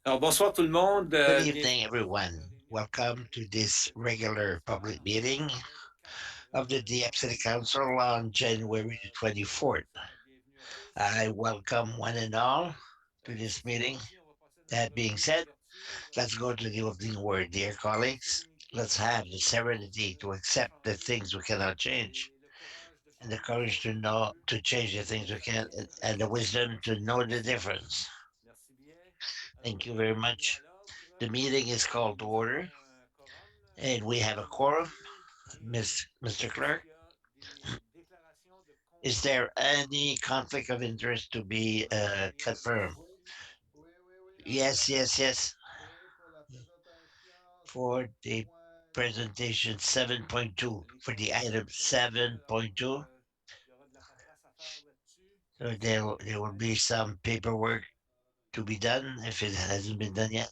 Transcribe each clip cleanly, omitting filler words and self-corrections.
Alors, bonsoir tout le monde. Good evening, everyone. Welcome to this regular public meeting of the Dieppe City Council on January the 24th. I welcome one and all to this meeting. That being said, let's go to the opening word, dear colleagues. Let's have the serenity to accept the things we cannot change, and the courage to know to change the things we can, and the wisdom to know the difference. Thank you very much. The meeting is called to order, and we have a quorum. Mr. Clerk, is there any conflict of interest to be confirmed? Yes, yes, yes. For the presentation 7.2, for the item 7.2, so there will be some paperwork to be done if it hasn't been done yet.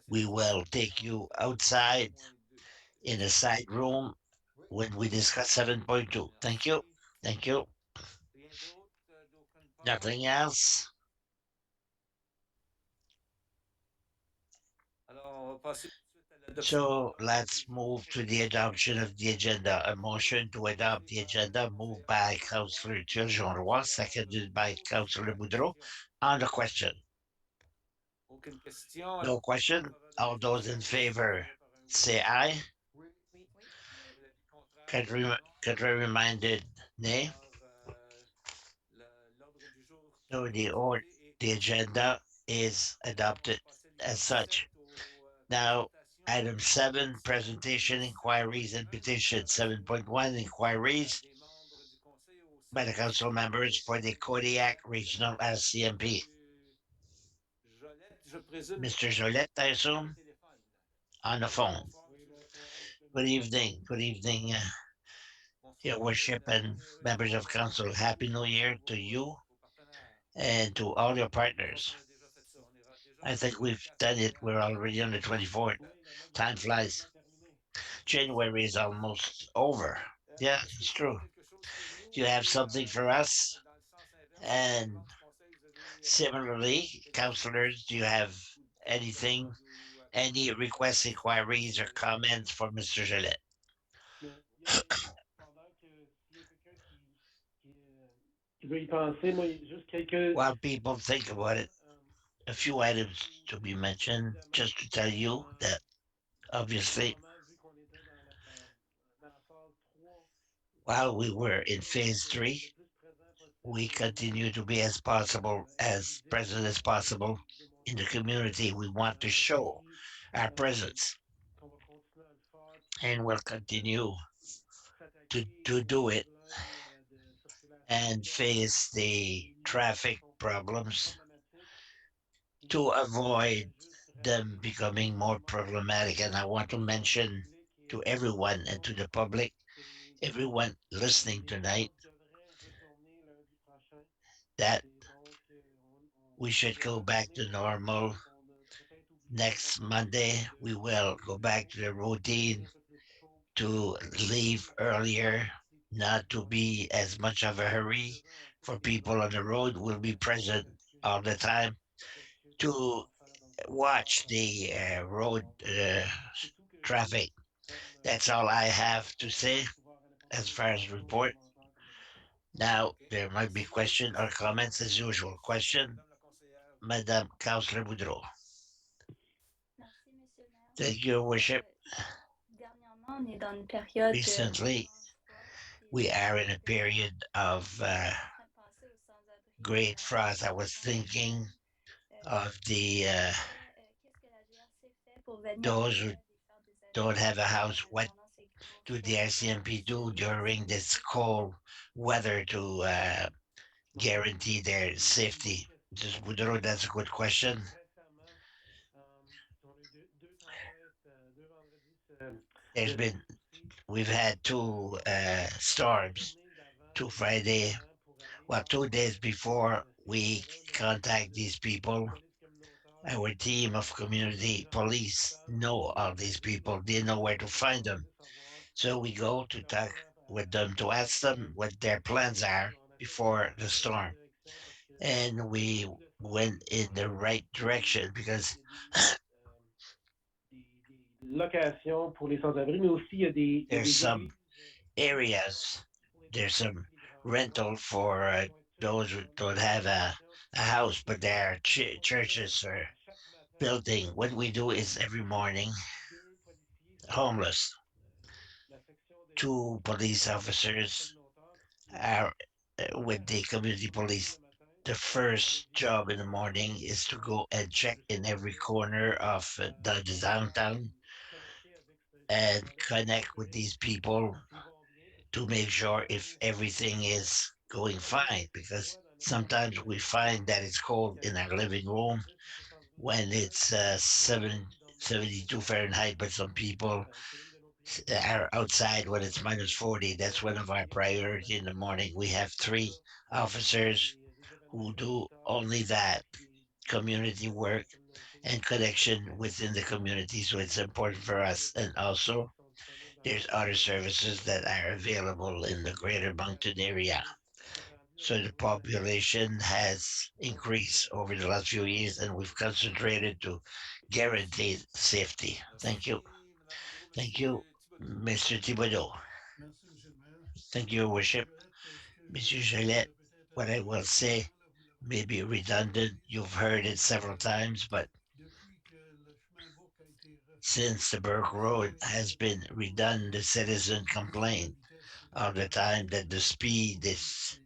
We will take you outside in a side room when we discuss 7.2. Thank you. Thank you. Nothing else. So let's move to the adoption of the agenda. A motion to adopt the agenda moved by Councillor Jean-Roy, seconded by Councillor Boudreau. On the question. No question. All those in favor say aye. Contrary reminded nay. So the agenda is adopted as such. Now, item 7, presentation, inquiries, and petitions. 7.1, inquiries by the council members for the Kodiak Regional RCMP. Mr. Jolette, I assume, on the phone. Good evening. Good evening, Your Worship and members of council. Happy New Year to you and to all your partners. I think we've done it. We're already on the 24th. Time flies. January is almost over. Yeah, it's true. Do you have something for us? And similarly, councillors, do you have anything, any requests, inquiries, or comments for Mr. Gillette? While people think about it, a few items to be mentioned, just to tell you that obviously, while we were in phase 3, we continue to be as present as possible in the community. We want to show our presence, and we'll continue to do it and face the traffic problems to avoid them becoming more problematic. And I want to mention to everyone and to the public, everyone listening tonight, that we should go back to normal. Next Monday, we will go back to the routine to leave earlier, not to be as much of a hurry for people on the road. We'll be present all the time to watch the road traffic. That's all I have to say as far as report. Now, there might be questions or comments as usual. Question, Madame Councillor Boudreau. Thank you, Your Worship. Recently, we are in a period of great frost. I was thinking of the those who don't have a house. What do the RCMP do during this cold weather to guarantee their safety? Just Boudreau, that's a good question. There's been we've had two storms, two Friday, well, 2 days before we contact these people. Our team of community police know all these people. They know where to find them. So we go to talk with them to ask them what their plans are before the storm. And we went in the right direction because locations pour les sans-abri, mais aussi il y a there's des some églises areas, pour les there's personnes some qui vivent en rental résidence qui for ont besoin de ça. those who Donc, don't il y a have des locations a house, but qui there are sont là churches or chaque matin building. What we do pour is every morning, deux policiers, c'est homeless, la section two police de sécurité officers communautaire are qui with the community vont venir police. le matin The avec first des job in the véhicules morning is to pour go and check in justement every venir corner of the downtown connecter avec ces and gens-là, connect with s'assurer these people s'ils vont bien, parce que to des make fois, sure quand if nous, everything is going on est fine. des Because fois dans notre sometimes we find that it's cold in our qualité living de room service ou 70 when it's mais nous, dans notre 72 Fahrenheit, but some people c'est une de nos priorités are outside when it's avec minus 40. That's one of our les personnes priorities in the morning. We have pour ça, three officers des événements who do communautaires, only that community dans la work communauté, and connection within the community. So it's important for des us. And services also, qui sont disponibles dans la there's région other de services that are available in the greater Moncton area. qui est rendu So the population has increased over the last few years, and we've concentrated to guarantee safety. Thank you. Merci, Madame Legault. Thank you, Monsieur Thibodeau. Mr. Thibodeau. Merci, Monsieur le maire. Thank you, Your Monsieur Worship. Jolette, est-ce que Monsieur vous Gillette, avez peut-être what I will say redondant, là, vous l'avez may be entendu plusieurs redundant. reprises, You've heard it mais several times, but depuis que le chemin Bourque a été refait, since the Burke les Road citoyens has de been toujours redone, the citizen réduire la complained vitesse all the de time that the speed conduite.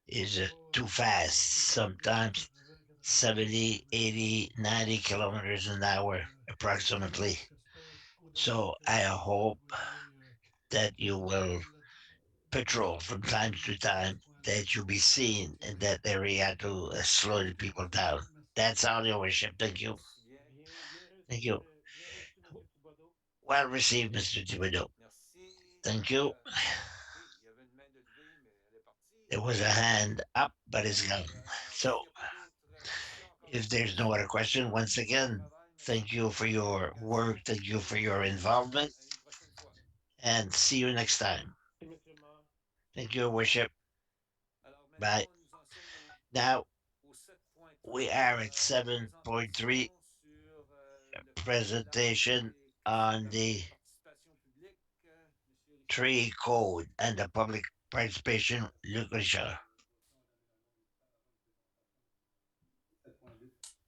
is C'est pas too fast. peut-être plus que Sometimes 80-90 70, km/h. 80, 90 kilometers an hour, approximately. J'espère au-delà So que I vous hope voyez that you des will écoles patrol from time to dans ce time, coin-là. that you'll be C'est seen gentil. in that area to slow the people down. Merci. That's all, Your Worship. Thank you. Merci bien. Thank you. bien reçu, M. Thibodeau. Well received, Mr. Thibodeau. Merci. Thank you. Oui, il y avait une main de levée, mais elle est partie. There was a hand up, but it's gone. Alors, So s'il n'y a pas d'autres questions, encore une if fois, there's no merci other beaucoup question, pour once votre again, travail. Merci thank you beaucoup for pour votre your work. implication. Thank you for Et your involvement. à une prochaine fois. And see you next time. Merci, M. le maire. Thank you, Your Worship. Alors Bye. maintenant, nous en sommes Now au we 7.3, are at 7.3 présentation sur le plan presentation des on the participation publique. Monsieur Richard. tree code and the public participation literature.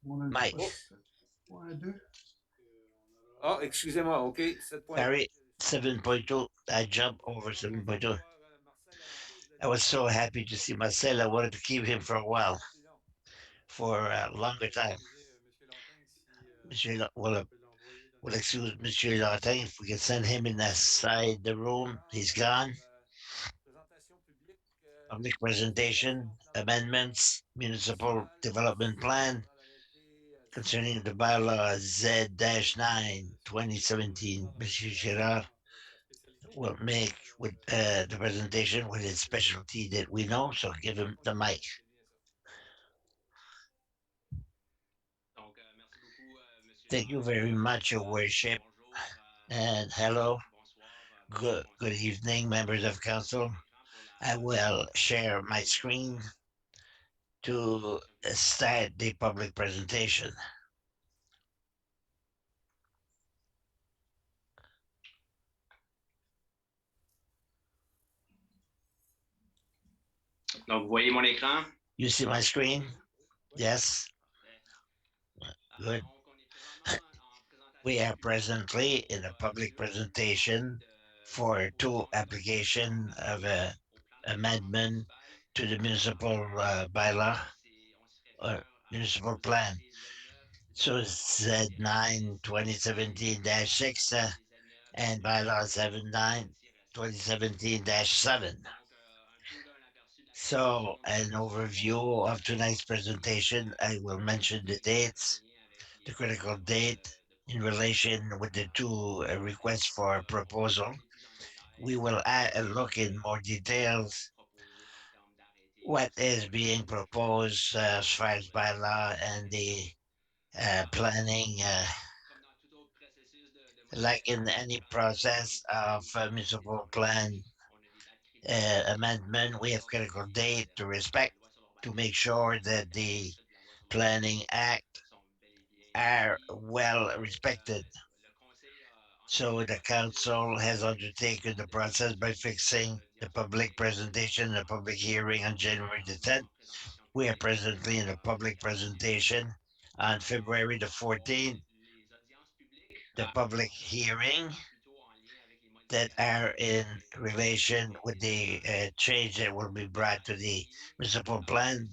On a le Mike, Oh, 7.2. ah, excusez-moi, OK, 7.2. sorry, 7.2. I jumped Nous over étions contents de 7.2. voir Marcel arrêté. Vous I allez was pouvoir so nous happy to see expliquer Marcel. I wanted to keep him for a ce while, sera plus long. for a longer time. Excusez, Monsieur Lantin, si Will on peut l'envoyer dans will une autre excuse salle. Monsieur Lartin if we can send him in that Merci. side the room. Richard. He's Alors, gone. présentation publique, Public modification presentation, au plan amendments, municipal municipal development plan concernant l'arrêté concerning the Z-9 bylaw Z-9 Monsieur Girard 2017. va Monsieur venir Girard avec sa spécialité. will make Alors, with the presentation with his monsieur, specialty that we know. So give him the continuez. mic. C'est bien ça. Thank you very much, Your Worship, and hello, good evening, members of council. I will share my screen to start the public presentation. Donc, vous voyez mon écran? You see my screen? Yes, Parfait. good. Donc, on est présentement en We présentation are publique presently in pour a public deux demandes presentation de for two propositions d'amélioration application of a au plan de gouvernance amendment municipal. to the Donc, municipal bylaw on s'y or réfère municipal aux plan. arrêtés Z9 So2017 Z9 et 2017-6 l'arrêté Z9 and bylaw 79 2017-7. Donc, un peu là, un aperçu de la So, présentation an de ce soir overview of tonight's et presentation. I will les mention the points en dates, lien avec the les deux critical demandes date de in proposition relation with the two requests ainsi for qu'on va proposal. rentrer plus dans le We détail will look sur in more ce qui est details proposé en termes d'arrêté et what aussi is being de proposed as far as bylaw and correction. the Alors, planning, comme dans tout autre processus de like in modification any municipale, on process est obligé of aussi de municipal désorganiser. plan On a des dates critiques amendment. We have pour critical vérifier date to l'observance de respect la loi sur to make l'urbanisme sure ainsi that que le the respect de la loi Planning Act are well respected. So the council has undertaken the process by fixing the public presentation and the public hearing on January the 10th. We are presently in a public presentation on February the 14th. The public hearing that are in relation with the change that will be brought to the municipal plan.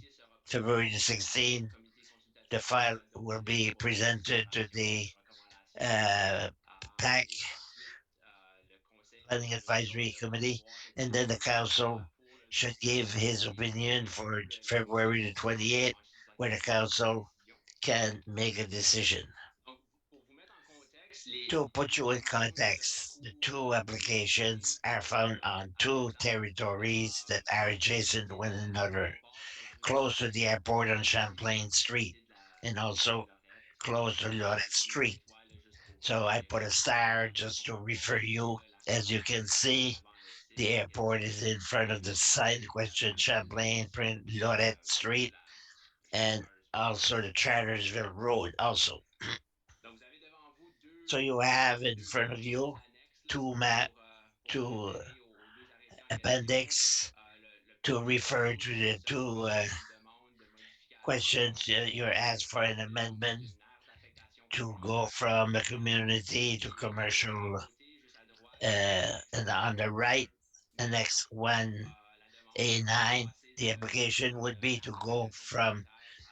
February the 16th, the file will be presented to the uh, PAC, Planning Advisory Committee, and then the council should give his opinion for February the 28th, where the council can make a decision. To put you in context, the two applications are found on two territories that are adjacent to one another, close to the airport on Champlain Street, and also close to Lorette Street. So I put a star just to refer you. As you can see, the airport is in front of the site in question, Champlain, Lorette Street, and also the Chartersville Road also. So you have in front of you two appendix to refer to the two questions. You're asked for an amendment to go from the community to commercial, and on the right, the next one, A9, the application would be to go from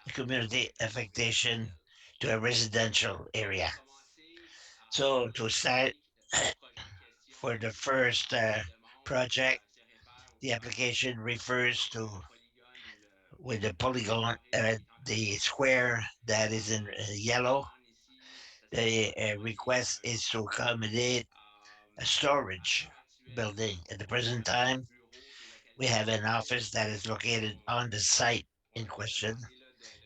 the community affectation to a residential area. So to start, for the first project, the application refers to with the polygon, the square that is in yellow. The request is to accommodate a storage building. At the present time, we have an office that is located on the site in question.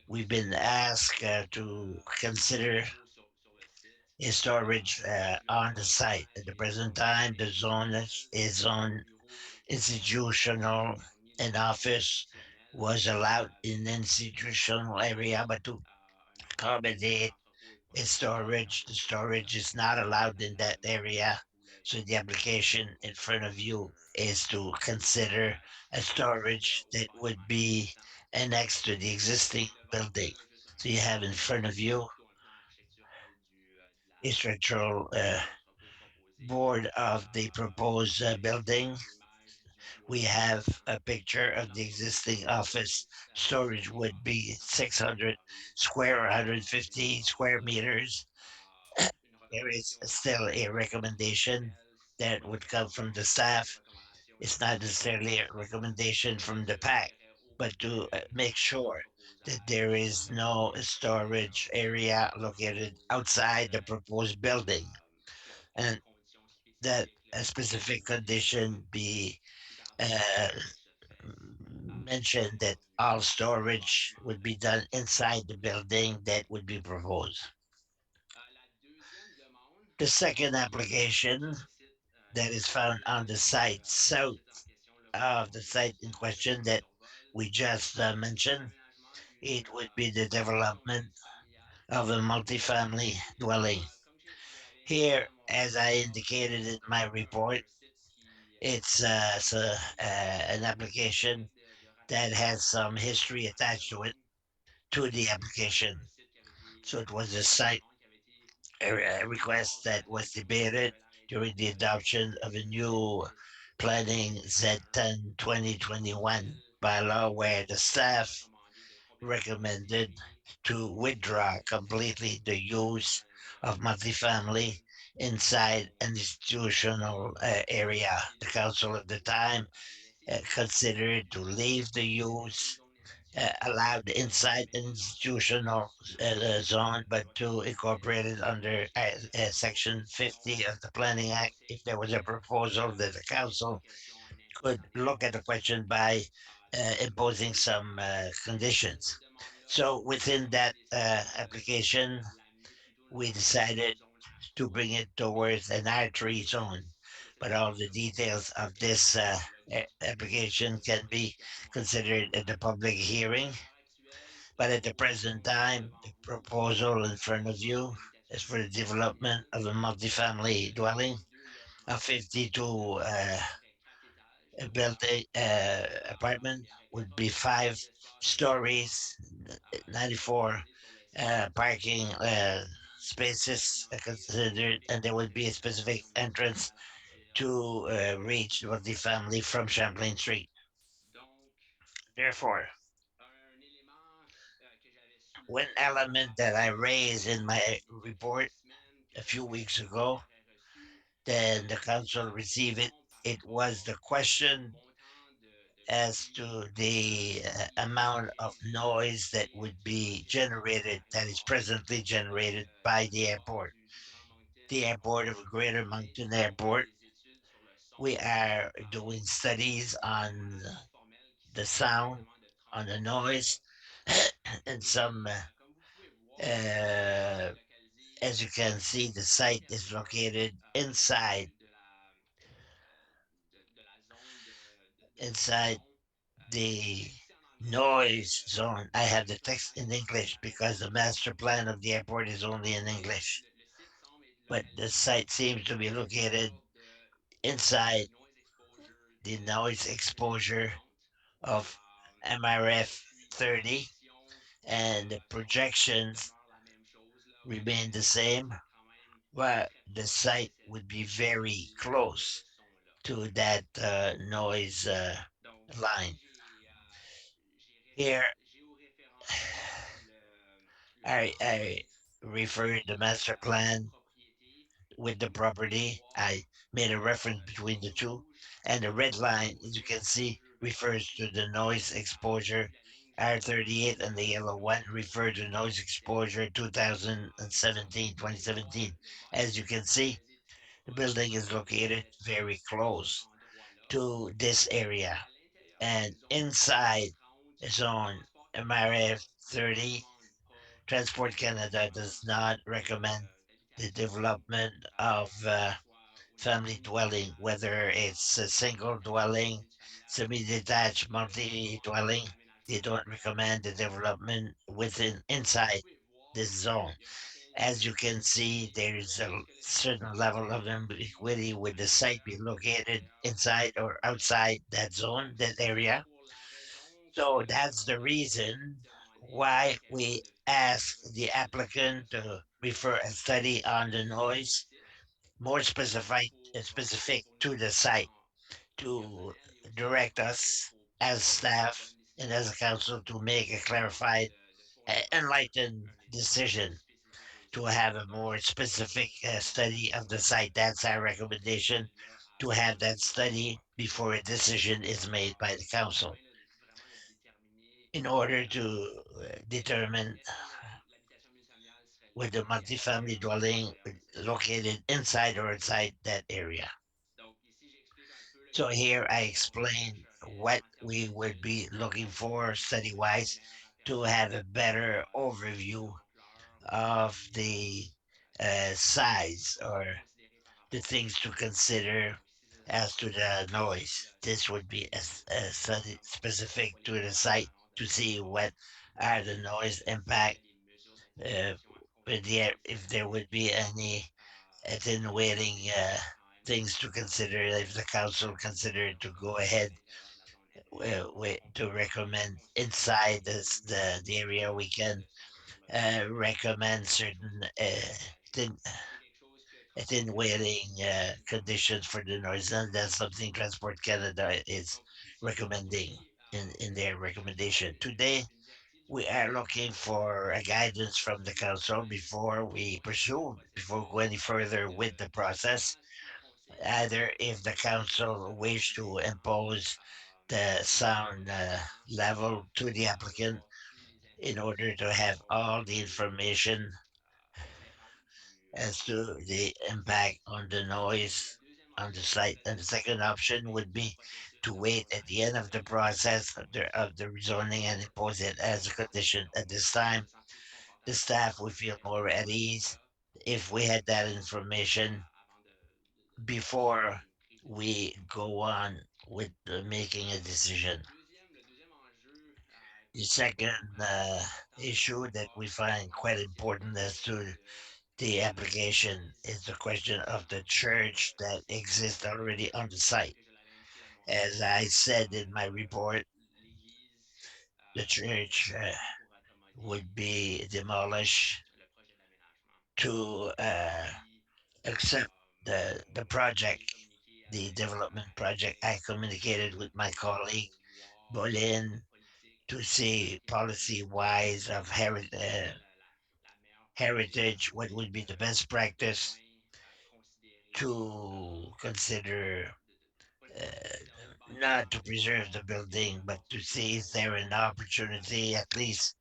We've been asked to consider a storage on the site. At the present time, the zone is on institutional, and office was allowed in institutional area, but to accommodate a storage, the storage is not allowed in that area. So the application in front of you is to consider a storage that would be annexed to the existing building. So you have in front of you a structural board of the proposed building. We have a picture of the existing office. Storage would be 600 square, 150 square meters. There is still a recommendation that would come from the staff. It's not necessarily a recommendation from the PAC, but to make sure that there is no storage area located outside the proposed building, and that a specific condition be uh, mentioned that all storage would be done inside the building that would be proposed. The second application that is found on the site south of the site in question that we just mentioned, it would be the development of a multifamily dwelling. Here, as I indicated in my report, it's an application that has some history attached to it, to the application. So it was a site a request that was debated during the adoption of a new planning Z10 2021 bylaw, where the staff recommended to withdraw completely the use of multifamily inside an institutional area. The council at the time considered to leave the use allowed inside an institutional zone, but to incorporate it under Section 50 of the Planning Act if there was a proposal that the council could look at the question by imposing some conditions. So within that application, we decided to bring it towards an R3 zone. But all the details of this application can be considered at the public hearing. But at the present time, the proposal in front of you is for the development of a multifamily dwelling, a 52 a building apartment would be 5 stories, 94 parking spaces considered, and there would be a specific entrance to reach the multifamily from Champlain Street. Therefore, one element that I raised in my report a few weeks ago, then the council received it. It was the question as to the amount of noise that would be generated, that is presently generated by the airport. The airport of Greater Moncton Airport, we are doing studies on the sound, on the noise, and some, as you can see, the site is located inside the noise zone. I have the text in English because the master plan of the airport is only in English. But the site seems to be located inside the noise exposure of MRF 30, and the projections remain the same, but the site would be very close to that noise line. Here, I referred the master plan with the property. I made a reference between the two. And the red line, as you can see, refers to the noise exposure R38, and the yellow one refer to noise exposure 2017. As you can see, the building is located very close to this area. And inside zone MRF 30, Transport Canada does not recommend the development of family dwelling, whether it's a single dwelling, semi-detached, multi-dwelling. They don't recommend the development within inside this zone. As you can see, there is a certain level of ambiguity. Would the site be located inside or outside that zone, that area? So that's the reason why we ask the applicant to refer a study on the noise, more specific to the site, to direct us as staff and as a council to make a clarified, enlightened decision, to have a more specific study of the site. That's our recommendation, to have that study before a decision is made by the council in order to determine whether multifamily dwelling located inside or outside that area. So here I explain what we would be looking for study wise to have a better overview of the size or the things to consider as to the noise. This would be a study specific to the site to see what are the noise impact, uh, if there would be any attenuating things to consider if the council considered to go ahead to recommend inside the area. We can recommend certain attenuating conditions for the noise, and that's something Transport Canada is recommending in their recommendation. Today, we are looking for a guidance from the council before we pursue, before we go any further with the process. Either if the council wish to impose the sound level to the applicant in order to have all the information as to the impact on the noise on the site. And the second option would be to wait at the end of the process of the rezoning and impose it as a condition. At this time, the staff would feel more at ease if we had that information before we go on with making a decision. The second issue that we find quite important as to the application is the question of the church that exists already on the site. As I said in my report, the church would be demolished to accept the project, the development project. I communicated with my colleague Bolin to see policy wise of heritage, what would be the best practice to consider, not to preserve the building, but to see is there an opportunity at least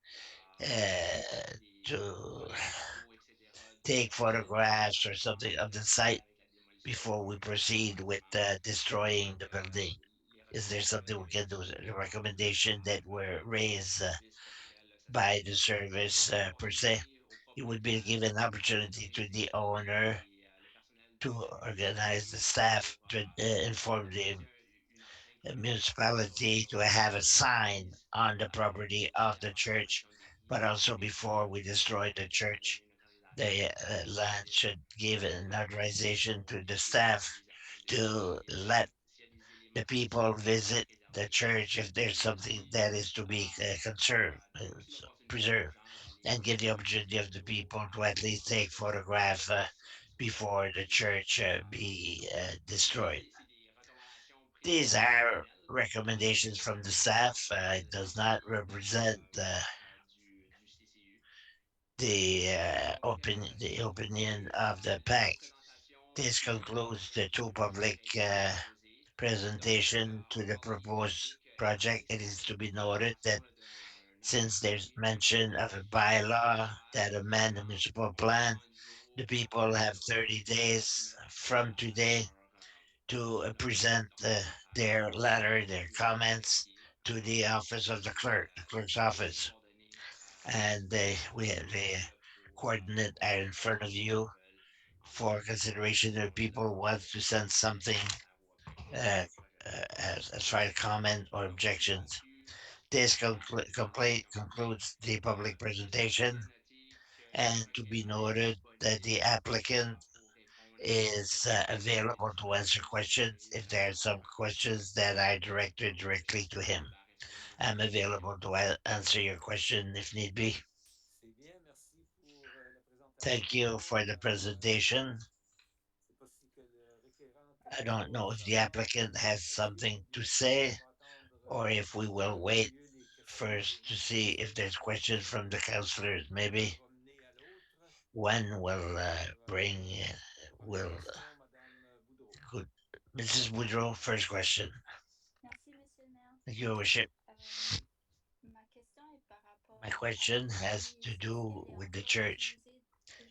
uh, to take photographs or something of the site before we proceed with destroying the building. Is there something we can do? The recommendation that were raised by the service per se, it would be given opportunity to the owner to organize the staff to inform the municipality to have a sign on the property of the church, but also before we destroy the church, the land should give an authorization to the staff to let the people visit the church if there's something that is to be conserved, preserved, and give the opportunity of the people to at least take photographs before the church be destroyed. These are recommendations from the staff. It does not represent the opinion of the PAC. This concludes the two public presentation to the proposed project. It is to be noted that since there's mention of a bylaw that amend the municipal plan, the people have 30 days from today to present their letter, their comments to the office of the clerk, the clerk's office. And we have the coordinate are in front of you for consideration. If people want to send something uh, as far as comment or objections. This concludes the public presentation, and to be noted that the applicant is available to answer questions if there are some questions that are directed directly to him. I'm available to answer your question if need be. C'est bien, merci pour la Thank présentation. you for the presentation. C'est pas si que le requérant a I quelque don't chose know à if the savoir. applicant has Monsieur, ou something to bien si on say va attendre or if we will qu'il y wait ait les questions first to des see if councillors there's questions from the councillors. d'un Maybe promener à l'autre. one will Alors, bring, première will, question, Madame Boudreau. good. Mrs. Woodrow, first question. Merci, Monsieur le maire. Thank you, Your Worship. Ma question est par My rapport à question has l'église. to Est-ce do qu'elle est with the encore church. utilisée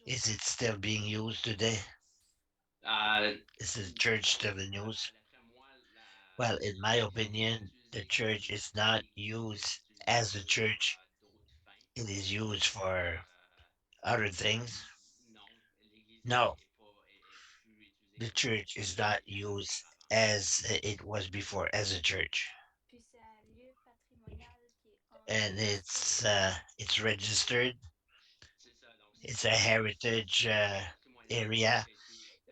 Is aujourd'hui? it still being used today? Euh, Is the church still in use? Well, in my opinion, the church is not used as a church. It is used for other things. No, the church is not used as it was before as a church, Puis c'est un lieu patrimonial qui est and enregistré. it's registered. It's a heritage area.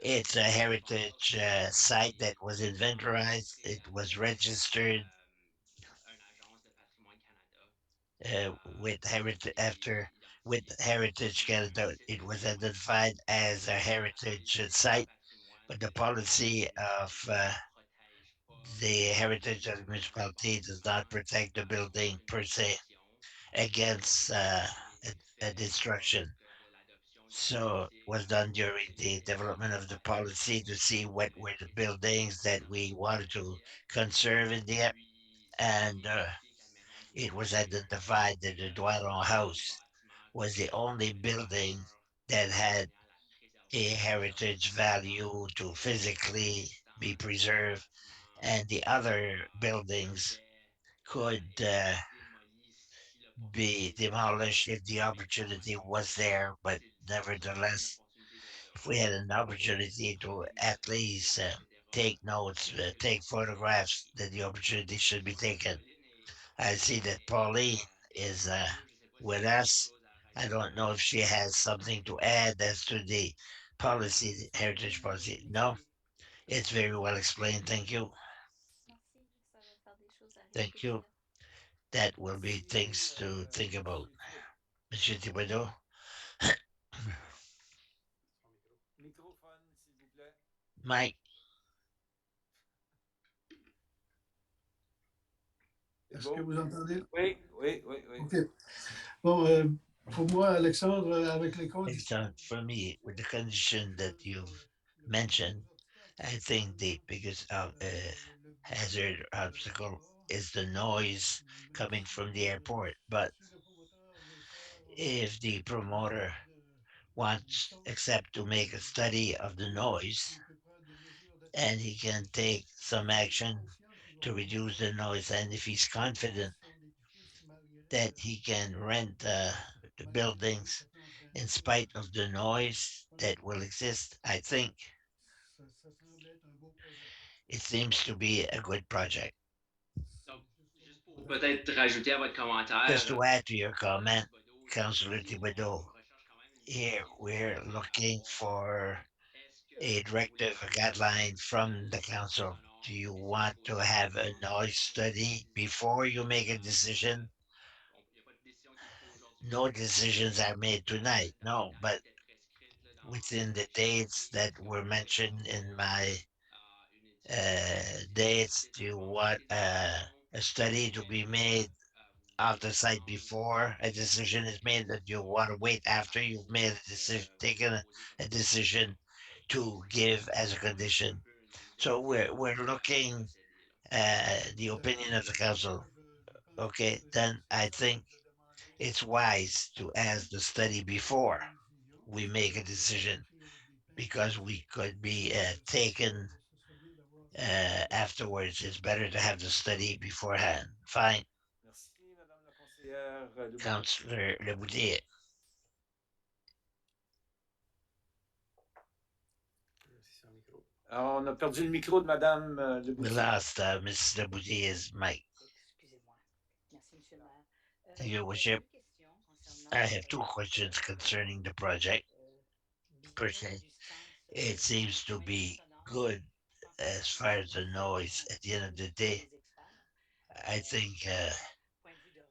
It's a heritage site that was inventorized. It was registered with heritage after with Heritage Canada. It was identified as a heritage site, but the policy of the heritage of the municipality does not protect the building per se against a destruction. So it was done during the development of the policy to see what were the buildings that we wanted to conserve in the and it was identified that the Dwellon House was the only building that had a heritage value to physically be preserved, and the other buildings could be demolished if the opportunity was there. But nevertheless, if we had an opportunity to at least take notes, take photographs, then the opportunity should be taken. I see that Pauline is with us. I don't know if she has something to add as to the policy, the heritage policy. No, it's very well explained. Thank you. Merci, ça va faire des choses à Thank you. réfléchir. That will be things to think about. Monsieur Thibodeau, Microphone, s'il vous plaît. Mike, C'est Est-ce que beau? vous entendez? Oui, oui, oui, oui. OK. Bon, pour moi, Alexandre, avec les it's conditions, for me with the condition that you've mentioned. I think the biggest hazard or obstacle is the noise coming from the airport. But if the promoter wants except to make a study of the noise and he can take some action to reduce the noise, and if he's confident that he can rent the buildings in spite of the noise that will exist, I think ça semble être un beau projet. it seems to be a good project. Donc, juste pour peut-être rajouter à votre commentaire, Just to add to your comment, Councillor Councillor Thibodeau, on recherche quand même une here directive we're looking for est-ce que a vous voyez directive, a guideline from the council. Do you want to have a noise study before you make a decision? il n'y a pas de décision qui est prise aujourd'hui, No decisions are made tonight, cette no, date but était prescrite là, within dans the les dates calendriers. that Est-ce que were vous voulez mentioned voir in my une étude dates, est-ce do que you vous pensez want que les décisions a study to be made of the site before a decision is made, that you want to wait after you've made a decision, taken a decision to give as a condition? So we're looking the opinion of the council. Okay, then I think it's wise to ask the study before we make a decision, because we could be taken afterwards. It's better to have the study beforehand. Fine, Merci, Madame la conseillère Leboutillier. Councillor Leboutillier. Alors, on a perdu le micro de Madame We Leboutillier. lost Mrs. Leboutilier's mic. Excusez-moi. Merci, Monsieur le maire. Thank you, J'avais Worship. deux questions concernant I have two questions concerning the project per bien se. du sens It seems to nuisance be sonore. good Je pense as que far c'est as the une noise. question At the end of the pour day, les experts. I think Point de vue de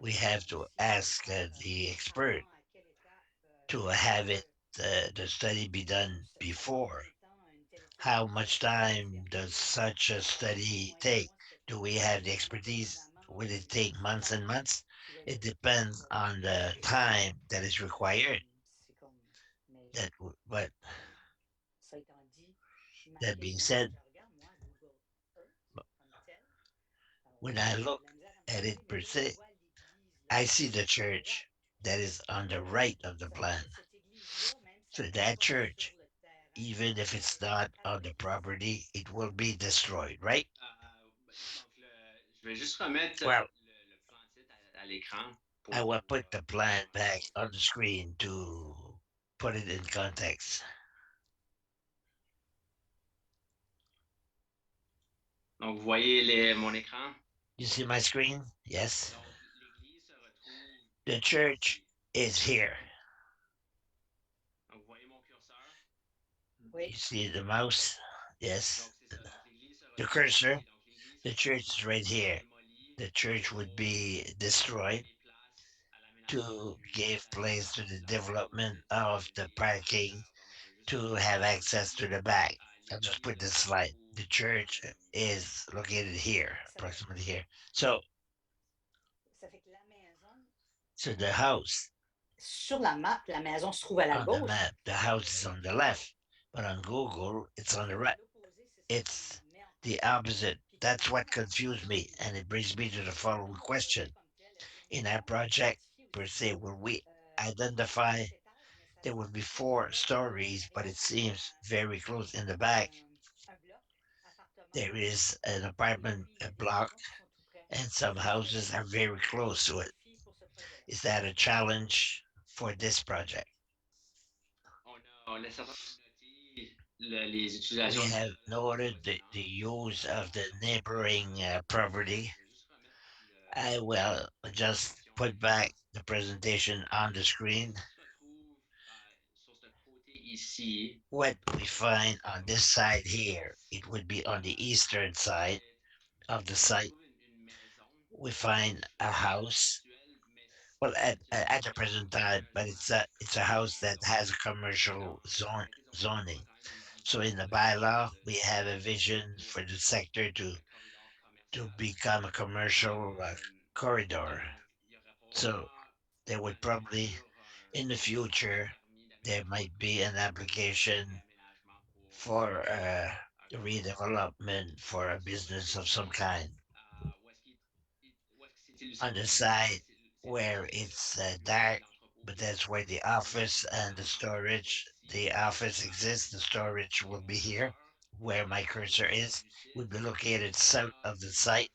we recommandation have to aussi, ask voir the expert avant à quelle étape to est-ce have it, que the study be done ça before. prendrait de temps, une telle étude How pour much time does confirmer. such a study Point pour take? moi, c'était Do we have the expertise? indépendamment Will it du take months and temps months? qui va être It requis depends pour on the time that is required. c'est comme mais But ça étant dit, ma that being question, si said, je regarde, moi, Google Earth comme tel, when I look j'ai la misère à me at projeter, it mais per là, je se, vois l'église là, I see the à church droite. that is on the right of the Ça veut dire plan. que cette église-là, même si So elle n'est that pas sur church, le terrain, even if it's not elle on va the être détruite. property, it will be destroyed, right? Donc, je vais juste remettre Well, le plan titre à l'écran I pour will put the plan vraiment back illustrer. on the screen to put it in context. Donc, vous voyez mon écran. You see my screen? Yes. Donc, l'église se retrouve The church ici. is here. Donc, vous voyez mon curseur. Oui. You see the mouse? Yes. Donc, c'est ça. Donc, l'église se The retrouve cursor, ici. Donc, l'église the serait church is right here. démolie The church pour would be destroyed donner place à l'aménagement to du give place to the stationnement development des of the véhicules à parking l'intérieur. Donc, je vais juste to remettre have access to the back. I'll just l'église put se this slide. trouve The church ici. is located here, Ça fait, approximately here. So, ça fait que la maison, so the house sur la map, la maison se trouve à la on the gauche. map, the house is on the left, but on Google, it's on the right. L'opposé, c'est ça It's qui me met en the confusion. opposite. Puis que That's dans what notre confused me, projet, and it brings me to the dans following notre question. projet comme tel, est-ce que In nous our avons project, identifié per aussi se, will we pas identify quatre étages, mais ça there semble will be plus 4 proche en stories, but it arrière seems very close in the back. un bloc, appartement, There is an et apartment puis il y a des block, maisons qui sont tout près. and some houses are very close to it. Défi pour ce projet-là. Is that a challenge for this project? On a certainement noté les We utilisations have noted the use of the neighboring property. Je vais juste remettre I will la just question put back the presentation on the screen. What we find on this side here, it would be on the eastern side of the site. We find a house. Well, at the present time, but it's a house that has a commercial zoning. So in the bylaw, we have a vision for the sector to become a commercial corridor. So there would probably, in the future, there might be an application for redevelopment for a business of some kind. On the side where it's dark, but that's where the office and the office exists, the storage will be here, where my cursor is, would be located south of the site.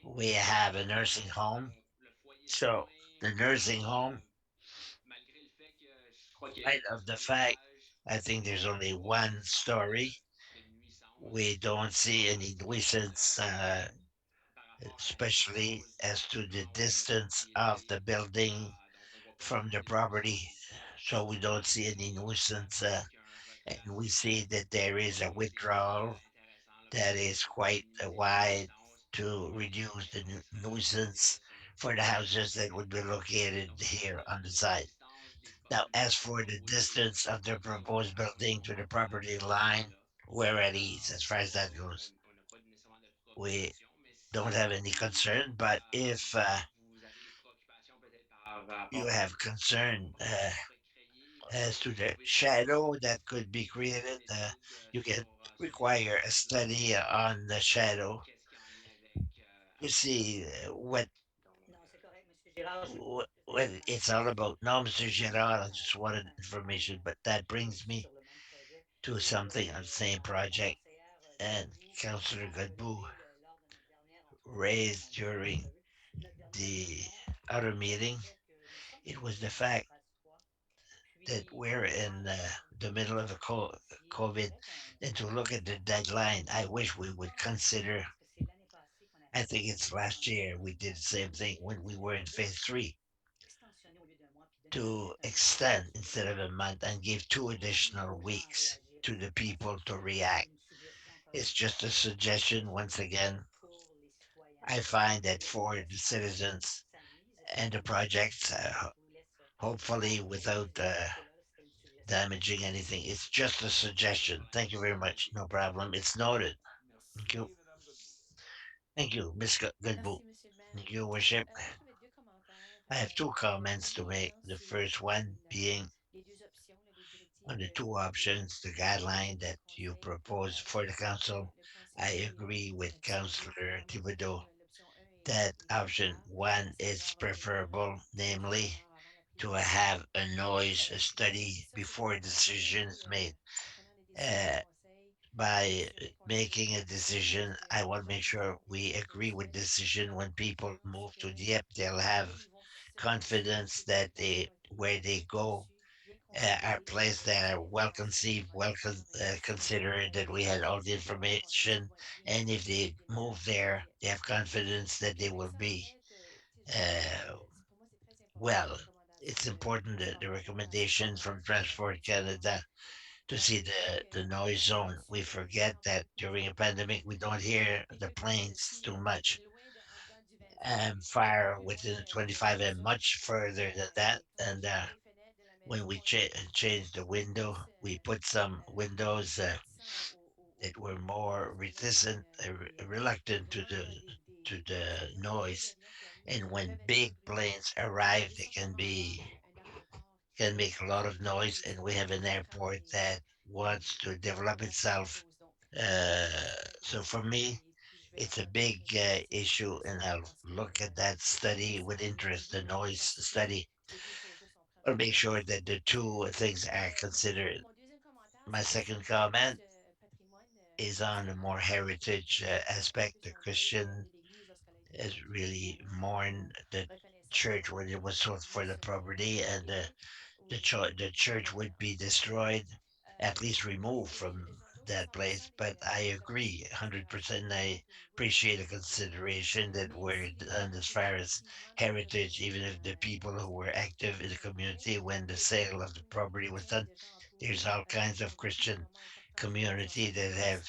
We have a nursing home. So the nursing home, right of the fact, I think there's only one story. We don't see any nuisance, especially as to the distance of the building from the property. So we don't see any nuisance, and we see that there is a withdrawal that is quite wide to reduce the nuisance for the houses that would be located here on the side. Now, as for the distance of the proposed building to the property line, we're at ease as far as that goes. We don't have any concern, but if you have concern as to the shadow that could be created, you can require a study on the shadow to see Non, c'est correct, Monsieur Girard, je what it's all about. No, Mr. Gerard, I just wanted information, but that brings aussi me sur le même projet. to Et something on the same la project. conseillère And Godbout Councillor a Godbout relevé lors de notre dernière raised during entrevue, notre dernière the réunion, other le meeting, fait que nous sommes it au was milieu the d'un fact entre-soi. that Puis, we're on in parle the de middle of the dossiers. Je COVID, dirais qu'on and to est look at avancé the en matière deadline, I de wish we would consider. parce que c'est l'année passée qu'on I avait think it's décidé last pendant year la we did the consultation same thing when we were in phase three extensionner au lieu d'un mois, puis donner to peut-être un peu plus extend de instead of a month and give 2 additional aux gens à weeks réagir. to the people Ça, to c'est react. une suggestion, encore une It's fois, just a suggestion que once again. pour les citoyens, I pour find that que for le the stress citizens s'amenuise. and the projects, Je vous laisse hopefully prendre without ces libertés-là. C'était une suggestion. damaging anything, it's just a suggestion. Thank you very much. No problem. It's noted. Thank you. Merci, Madame Godbout. Thank you, Miss Goodboot. Merci, Monsieur le maire. Thank you, Worship. Moi, j'avais deux commentaires. I have two comments to make. Premièrement, The c'est first one being les deux options, là, les on directives the que two vous avez options, the proposées guideline pour le that you conseil. propose for the council. Le I conseiller agree with a décidé que Councillor dans Thibodeau l'option 1 that est option préférable, one à is savoir preferable, deux namely heures avant la prise to de have décision. a noise Puis quand j'ai dit study ça, c'est before parce a qu'en decision prenant, is made. en prenant les décisions au Uh, conseil, je by m'assurais qu'on avait making a decision, I want to make sure we agree with decision when people move to Dieppe, they'll là où have ils vont se placer, confidence c'est that des endroits qui vont where être they bien go conçus, bien conseillés, are places that are avec well des conceived, informations considered, that we had all the importantes qui information, vont être bien and if définies they dès le move départ pour there, Dieppe. they have confidence that they Fait will que ça, en be fait, je me dis, uh, pour moi, c'est très important les well. recommandations It's de important that the Transport Canada recommendations from Transport concernant les Canada nuisances. to see the noise zone. We forget that during a pandemic we don't hear Puis the deux, quand je planes suis too much. en dedans du 25, un peu Fire plus loin within de la 25 and maison, much further than that. quand And j'ouvre les fenêtres de la when maison, we on dirait que je change the window, plus we put some windows réticent that were aux more avions reticent, et reluctant vraiment to des the avions, des vieux noise. avions qui arrivent, And qui when peuvent être big dangereux. planes Puis arrive, j'allais they can simplement avoir be un aéroport can make a lot of noise. qui And we souhaite have an prendre airport that wants to develop la première itself. chose. Donc, So for me, puis je vais it's a regarder big avec issue, le and service I'll en ce qui look at that study with concerne interest, the noise parce que study. ces deux choses-là sont I'll make primordiales. sure that the two things are considered. Mon deuxième commentaire, My c'est plus second c'est plus comment patrimoine is on the more heritage lorsque aspect. je The suis entrée Christian de l'église, lorsqu'elle a été has construite. really Nous sommes mourned the reconnaissants church when it was sold for the property, and et the church would be destroyed, at least removed from that place, but I agree 100%. I appreciate the consideration that were done as far as heritage, even if the people who were active in the community when the sale of the property was done. There's all kinds of Christian community that have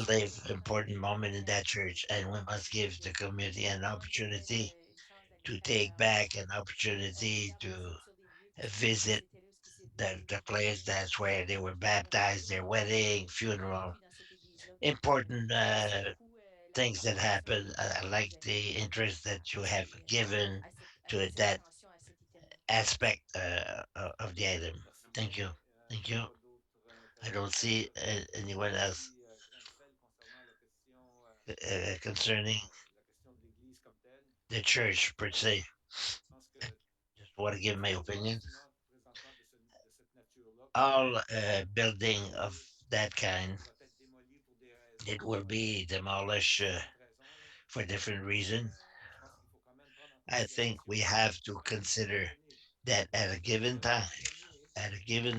lived important moment in that church, and we must give the community an opportunity to take back an opportunity to visit the place. That's where they were baptized, their wedding, funeral, important things that happen. I like the interest that you have given to that aspect of the item. Merci Thank you. bien. Thank Il n'y a you. pas d'autres I don't interventions. see anyone else Merci, Jean-Michel, concernant la question, concerning la question de l'Église comme telle. the church per se. Je pense que Just want to give my tout opinion. bâtiment présentement de cette nature-là All building of that kind, doit être démoli pour des it raisons, will be demolished différentes raisons, là. for different Mais reasons. je pense qu'il faut quand même prendre en I think considération we have to qu'à un moment consider donné, that at a la given ville de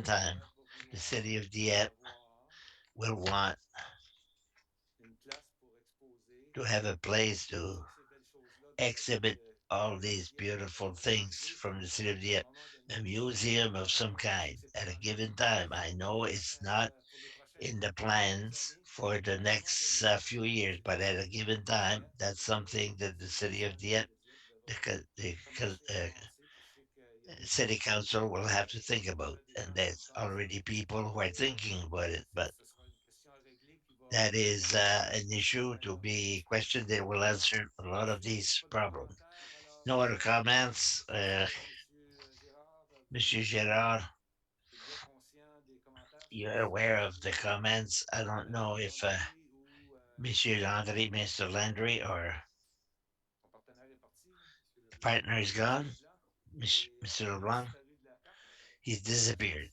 time, Dieppe va the vouloir city of Dieppe avoir will want une place pour exposer to have a place to toutes ces belles choses-là de la ville exhibit all de these Dieppe, beautiful un things musée. from the city of Et à un Dieppe, moment a donné, museum of some je sais kind que c'est pas at a dans les given time. I know prochains, it's not pour les in the prochaines plans années, for the mais à un moment next donné, few years, c'est but at a possible given que time, Dieppe, that's something that the c'est city juste of la ville Dieppe, de Dieppe, the commencer à y penser. Puis je sais qu'il y a des city gens council will have to think about. déjà des And gens qui y there's pensent. already people who are thinking about it, but Ce sera une question à régler qui va that is an nécessiter des issue to années en be plus. questioned that will answer a lot of Merci. these Pas d'autres problems. commentaires. Alors, No other comments, je pense que M. Gérard, Monsieur vous Gerard? êtes bien conscient des commentaires. Je ne sais pas You're si aware of the M. comments. I don't know if Landry ou Monsieur Landry, Mr. Landry, or son partenaire est parti, M. the Leblanc. partner is gone, Leblanc, Mr. il a LeBlanc. disparu de la carte. He's disappeared.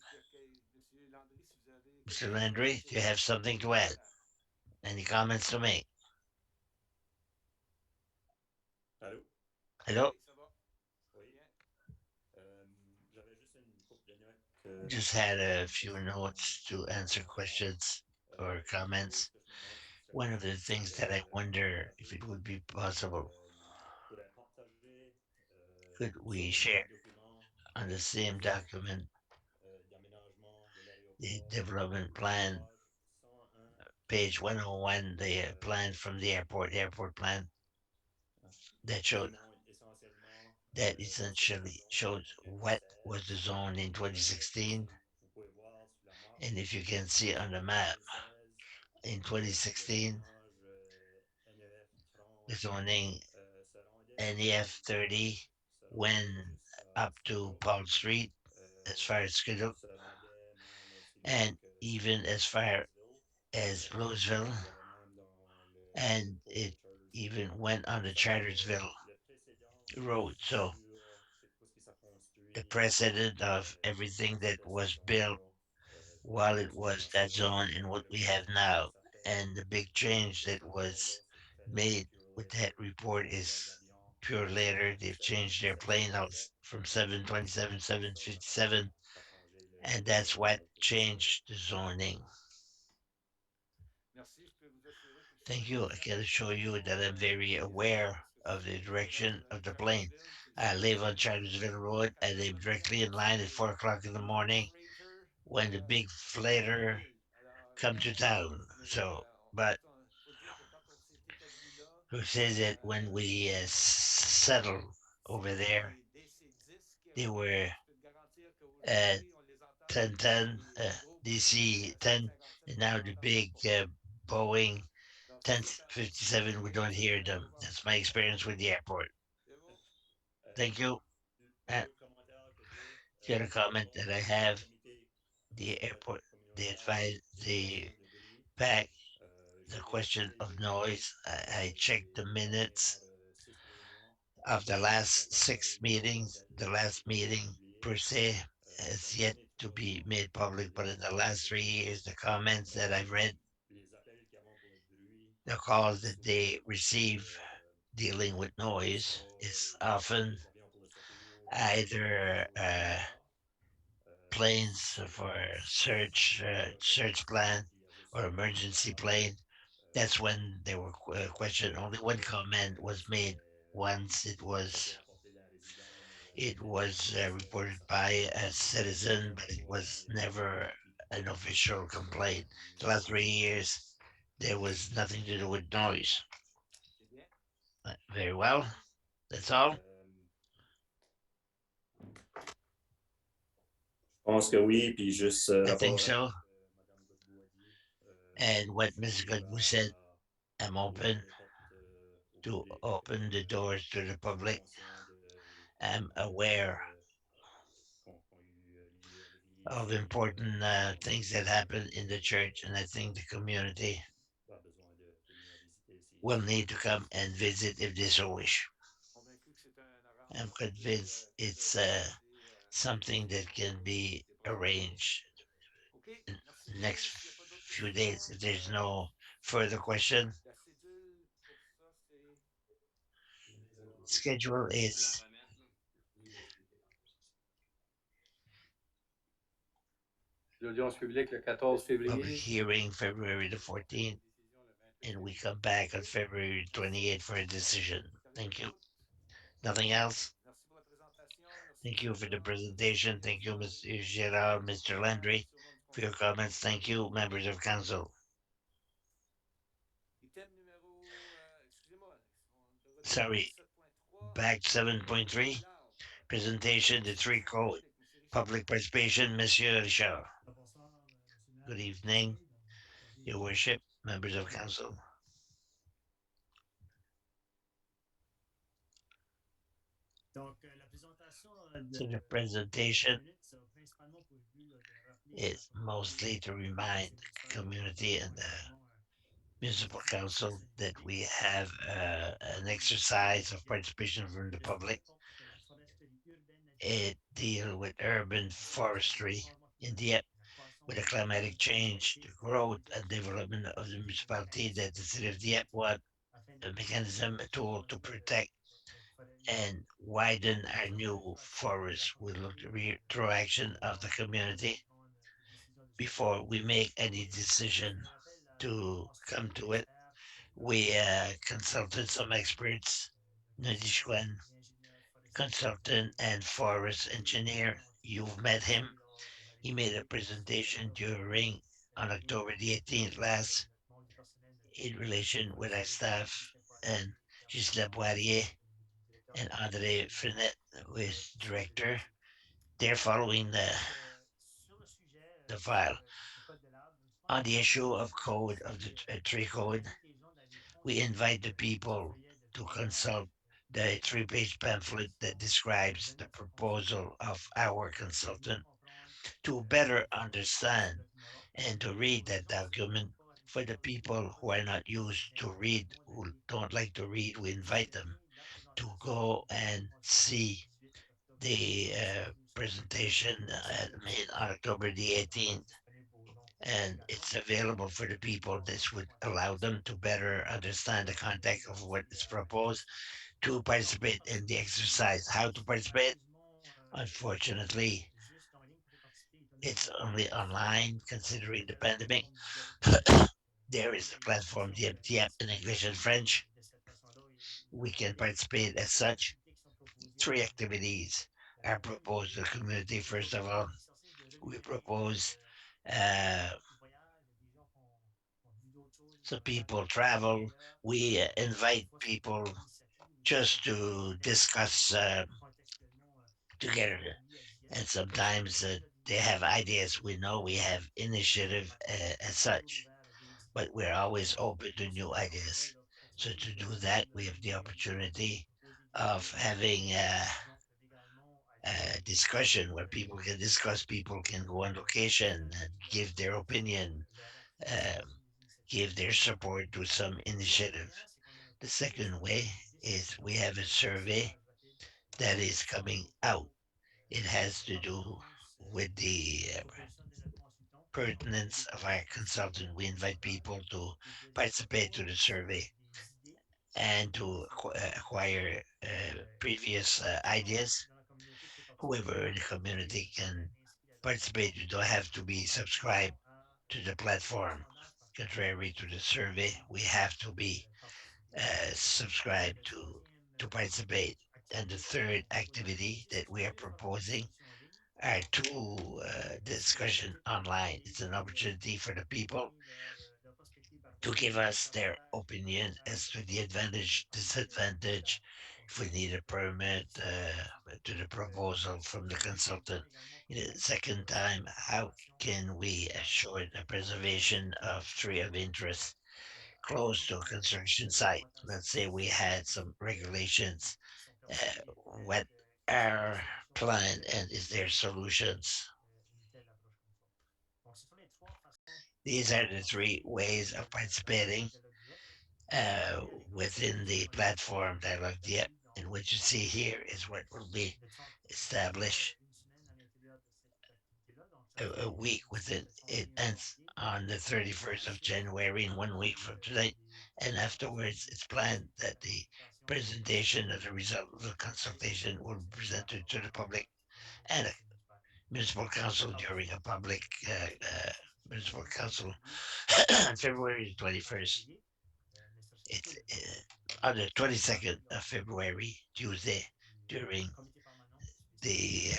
M. Landry, si vous avez quelque Mr. chose à Landry, do you ajouter, have something to add? Any comments to make? Allô? Hello? Oui, ça va. Oui. Bien. J'avais juste une couple de notes. Just had a Une few question notes to answer à avoir. questions or Une chose comments. que je me demande si ce serait One of the possible things that I de wonder if partager. it would be possible, Pourrais partager could sur we le même share document on the les same plans document d'aménagement de the l'aéroport, development plan, page 101 et page 101, the plan from the airport plan that qui showed montre essentiellement that lorsque c'était essentially zoné shows en what was the 2016. zone in 2016. Si vous pouvez voir sur la map, And if you can see on the en map, 2016, in le 2016, zonage NEF the 30 zoning se rendait jusqu'à NEF Paul Street, 30 se rendait went jusqu'à up to Squiddock, Paul Street as far as Skidoo, se rendait même aussi loin and que even as far Louisville, as Louisville, il y allait même dans le and port de it Chartersville. even went on the Chartersville Le précédent road. So sur tout ce qui s'est the construit precedent of everything dans that cette was built section-là, while it lorsqu'on was that mentionne zone and what le we gros have changement que now, ça fait, and the big change que that cet endroit-là, was c'est très made pure with that later. report Les nouvelles is avions pure later. They've changed their plane out 727, from c'est 727, ça, ça 757, a changé and le that's what zonage de tout ça. changed the zoning. Merci. Je peux vous assurer que je suis Thank très you. I conscient de can la assure you direction that I'm very des avions aware parce que of the je demeure sur direction la of rue the plane. Chartersville, puis I c'est live on Charlottesville Road, à and I'm 4 p.m. directly in lorsque line at 4 o'clock in the les gros morning freighters when the big flater roulent. Alors, come to town. mais So, but faut dire que quand on s'est établi là, who says that when we settled over c'était there, des DC-10 qu'il y they avait. were Je peux te garantir uh, qu'aujourd'hui, on les entend, 1010, les gros Boeing DC 10, 757, and on now les the entend même big pas. Boeing Donc, ça, c'est un signe 1057, we don't hear them. That's my experience with the airport. C'est beau. Thank you. Uh, Deux commentaires que j'ai the other par comment rapport that I au have, comité the airport, they communautaire advise the d'évaluation de bruit. back, the J'ai question vérifié of les minutes noise. I checked the des minutes dernières 6 réunions. of the La last dernière six réunion meetings. The last n'a pas été meeting publiée. per se Dans has les yet derniers to 3 be ans, made public, but les in the commentaires last que three j'ai eus, years, the comments that I've read, les appels qu'ils avons pour le bruit, the calls that souvent, they receive dealing with ça, noise is il y a often des avions pour le secours, either pour les radars. planes Si c'est le for cas, search c'est sûr que search plan, il y a juste or emergency plane. That's when they were questioned. Only one comment was made once. It was reported by a citizen, but it was never an official complaint. The last 3 years, there was nothing to do with noise. Very well. That's all. Je pense que oui, puis juste I think rapport à so. Madame Godbout a dit. And what Je Ms. suis Goodwin ouvert said, I'm à ouvrir open les portes au to public. open the doors to the Je suis public. conscient I'm des événements aware qu'ont eu lieu à of l'Église important et je pense que things la that happen in the communauté church, and I think the community a besoin de venir visiter will si need to come and visit if they so wish. Convaincu que c'est un I'm arrangement qui peut convinced it's passer something that can be des prochains jours. arranged OK, in merci the bien. next S'il n'y a pas d'autres few questions, days. If there's no further question, la cédule pour ça, c'est schedule Tu peux la is remettre, là. L'audience publique le 14 public février. hearing February the 14th, décision le 28 and we février. come back on OK, February 28th for a decision. ça Thank you. tout. Nothing else? Merci pour la présentation. Merci, Thank M. you for the Gérard. presentation. Thank you, Mr. Gerard, Mr. Landry, Merci au nom du for your conseil. comments. Thank you, members of council. Item numéro, excusez-moi, on devrait Sorry, 7.3. back 7.3, Bylaws. presentation, the three code, Public, M. Richard. public participation, Monsieur Richard. Bonsoir, M. le Good maire, evening, conseil. Donc, vous Your avez, Worship, members of council. donc, la présentation So the de presentation 5 minutes, ça a principalement pour but là, de rappeler à la is mostly to remind the community and the municipal council that we have an exercise of participation from the public. It deals with urban forestry in Dieppe, with the climatic change, the growth and development of the municipality that the city of Dieppe want a mechanism, a tool to protect and widen our new forests. We look to retroaction of the community before we make any decision to come to it. We consulted some experts, Nadishwan, consultant and forest engineer. You've met him. He made a presentation during on October the 18th last in relation with our staff and Gisela Boirier and Andre Frenet, who is director. They're following the file. On the issue of code of the tree code, we invite the people to consult the three-page pamphlet that describes the proposal of our consultant to better understand and to read that document. For the people who are not used to read, who don't like to read, we invite them to go and see the presentation made on October the 18th. And it's available for the people. This would allow them to better understand the context of what is proposed to participate in the exercise. How to participate? Unfortunately, it's only online considering the pandemic. There is the platform DMTF in English and French. We can participate as such. Three activities are proposed to the community. First of all, we propose uh, so people travel. We invite people just to discuss together. And sometimes they have ideas. We know we have initiative as such, but we're always open to new ideas. So to do that, we have the opportunity of having a discussion where people can discuss, people can go on location and give their opinion, um, give their support to some initiative. The second way is we have a survey that is coming out. It has to do with the pertinence of our consultant. We invite people to participate to the survey and to acquire previous ideas. Whoever in the community can participate. You don't have to be subscribed to the platform. Contrary to the survey, we have to be subscribed to participate. And the third activity that we are proposing are two discussion online. It's an opportunity for the people to give us their opinion as to the advantage, disadvantage, if we need a permit, to the proposal from the consultant. In the second time, how can we assure the preservation of tree of interest close to a construction site? Let's say we had some regulations. What are planned and is there solutions? These are the three ways of participating within the platform Dialogue Dieppe. And what you see here is what will be established a week within. It ends on the 31st of January, in 1 week from today. And afterwards, it's planned that the presentation of the result of the consultation will be presented to the public and a municipal council during a public municipal council on February 21st. It's on the 22nd of February, Tuesday, during the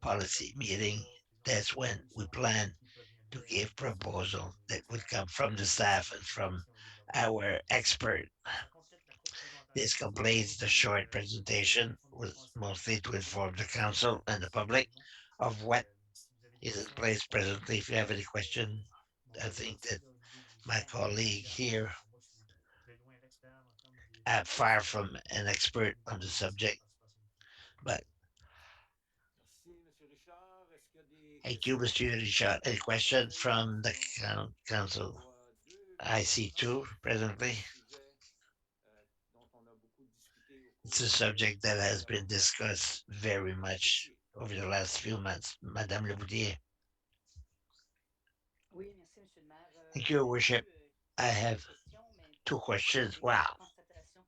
policy meeting. That's when we plan to give proposal that would come from the staff and from our expert. This completes the short presentation, was mostly to inform the council and the public of what is in place presently. If you have any question, I think that my colleague here, far from an expert on the subject, but thank you, Mr. Richard. Any questions from the council? I see two presently. It's a subject that has been discussed very much over the last few months. Madame Le Boudier. Oui, merci, Monsieur le maire. Thank you, J'avais Your Worship. I deux have questions, mais two questions. des Wow. constatations.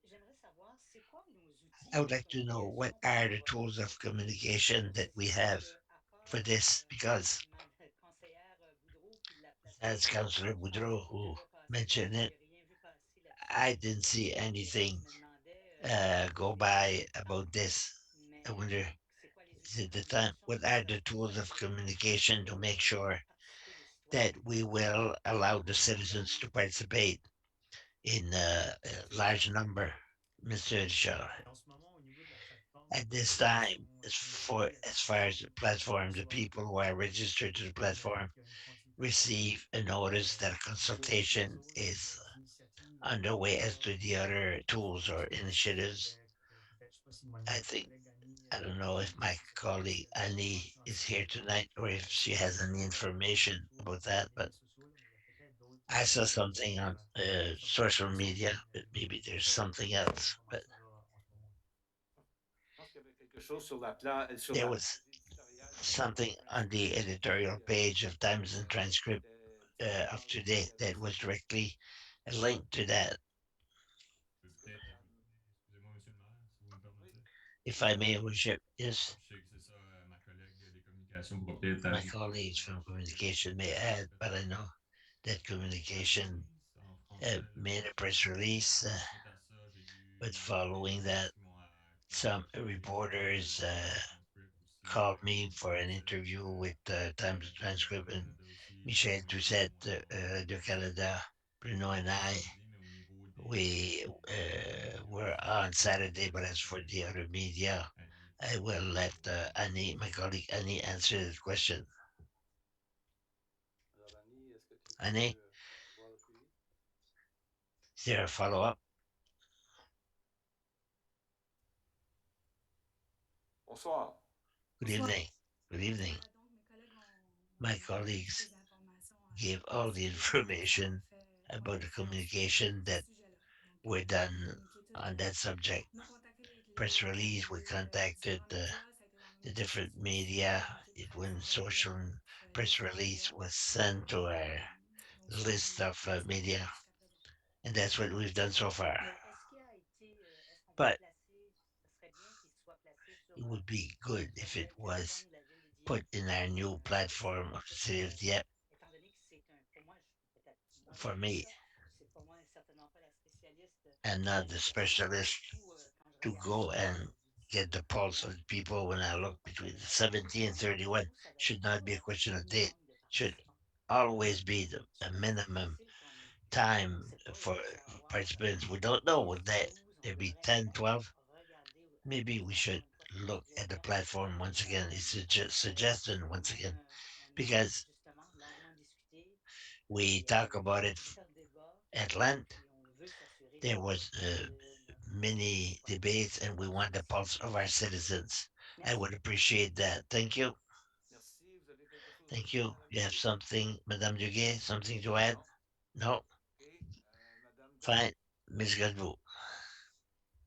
J'aimerais savoir, c'est quoi nos outils I would de like to know what communication are the pour tools of ce communication that we processus have accord? for this, because Conseillère Boudreau qui l'a placé as Councillor Boudreau, au who bureau passé, mais mentioned it, j'ai rien vu passer là-dessus. I didn't see Je anything me demandais, est-ce que go c'est encore by le temps? about this. Mais I wonder, c'est quoi les is outils de it the time? communication What pour are the tools of communication to make sure participer les that citoyens we will allow the citizens to participate in a large number, Mr. Shaw? At this time, as far as the platform, the people who are registered to the platform receive a notice that a consultation is underway as to the other tools or initiatives. I think I don't know if my colleague Annie is here tonight or if she has any information about that, but I saw something on social media, but maybe there's something else. But there was something on the editorial page of Times and Transcript of today that was directly linked to that. Je peux peut-être ajouter, excusez-moi, Monsieur le maire, si vous me permettez. If I may, worship, yes, Je sais que c'est ça, ma collègue des communications pourra peut-être my ajouter colleagues from je sais que communication may Communication a add, fait but I know that press communication release en français, je made a pense. press release, Suite à ça, j'ai but eu des following that, journalistes qui m'ont some contacté. J'ai eu reporters Times Transcript aussi, called me comme for an spécialiste interview with Times de Transcript and Radio-Canada aussi. Michel Ils m'ont dit Doucet, plus ou moins de Canada, Bruno and comment ça I. s'en vient, mais au niveau We des autres médias were aussi, on Saturday, je but as laisserai for the other media, Annie I will peut-être let répondre à ça. Annie, my colleague Annie, answer the question. Annie, is there a follow up? Bonsoir. Good evening. Good evening. My colleagues gave all the information about the communication that were done on that subject. Press release, we contacted the different media. It when social press release was sent to our list of media, and that's what we've done so far. Mais est-ce qu'il a été, est-ce qu'on peut But placer, ce serait bien qu'il soit placé sur it would be good la if it nouvelle was plateforme de la ville de Dieppe, put in our new sur platform of the cette, city of Dieppe, étant donné for me C'est pas moi, certainement pas la spécialiste and de la not the situation, mais specialist surtout quand je to regarde go and get the pulse of the people when I look between 70 and 31 nous, ça va être should not be a toujours question un of date, minimum de should participants. always be a Souvent, c'est minimum difficile quand on ne time sait pas, il for peut avoir participants. We don't know what that 10, 12, on there be devrait 10, peut-être 12. regarder Maybe la we should plateforme une fois de temps look et dire, at the regarde, platform once again. It's a suggestion once on a again on a because justement longuement discuté we et on talk a eu about it plusieurs débats at length. puis on veut s'assurer There was de notre many debates, and we want the pulse of our citizens. I Merci. would appreciate that. Thank you. Merci. Vous avez quelque chose à Thank ajouter, you. Madame You have Duguay? something, Madame Duguay, something to add? Non? No? OK. Madame Godbout? Fine. Ms. Gadbu.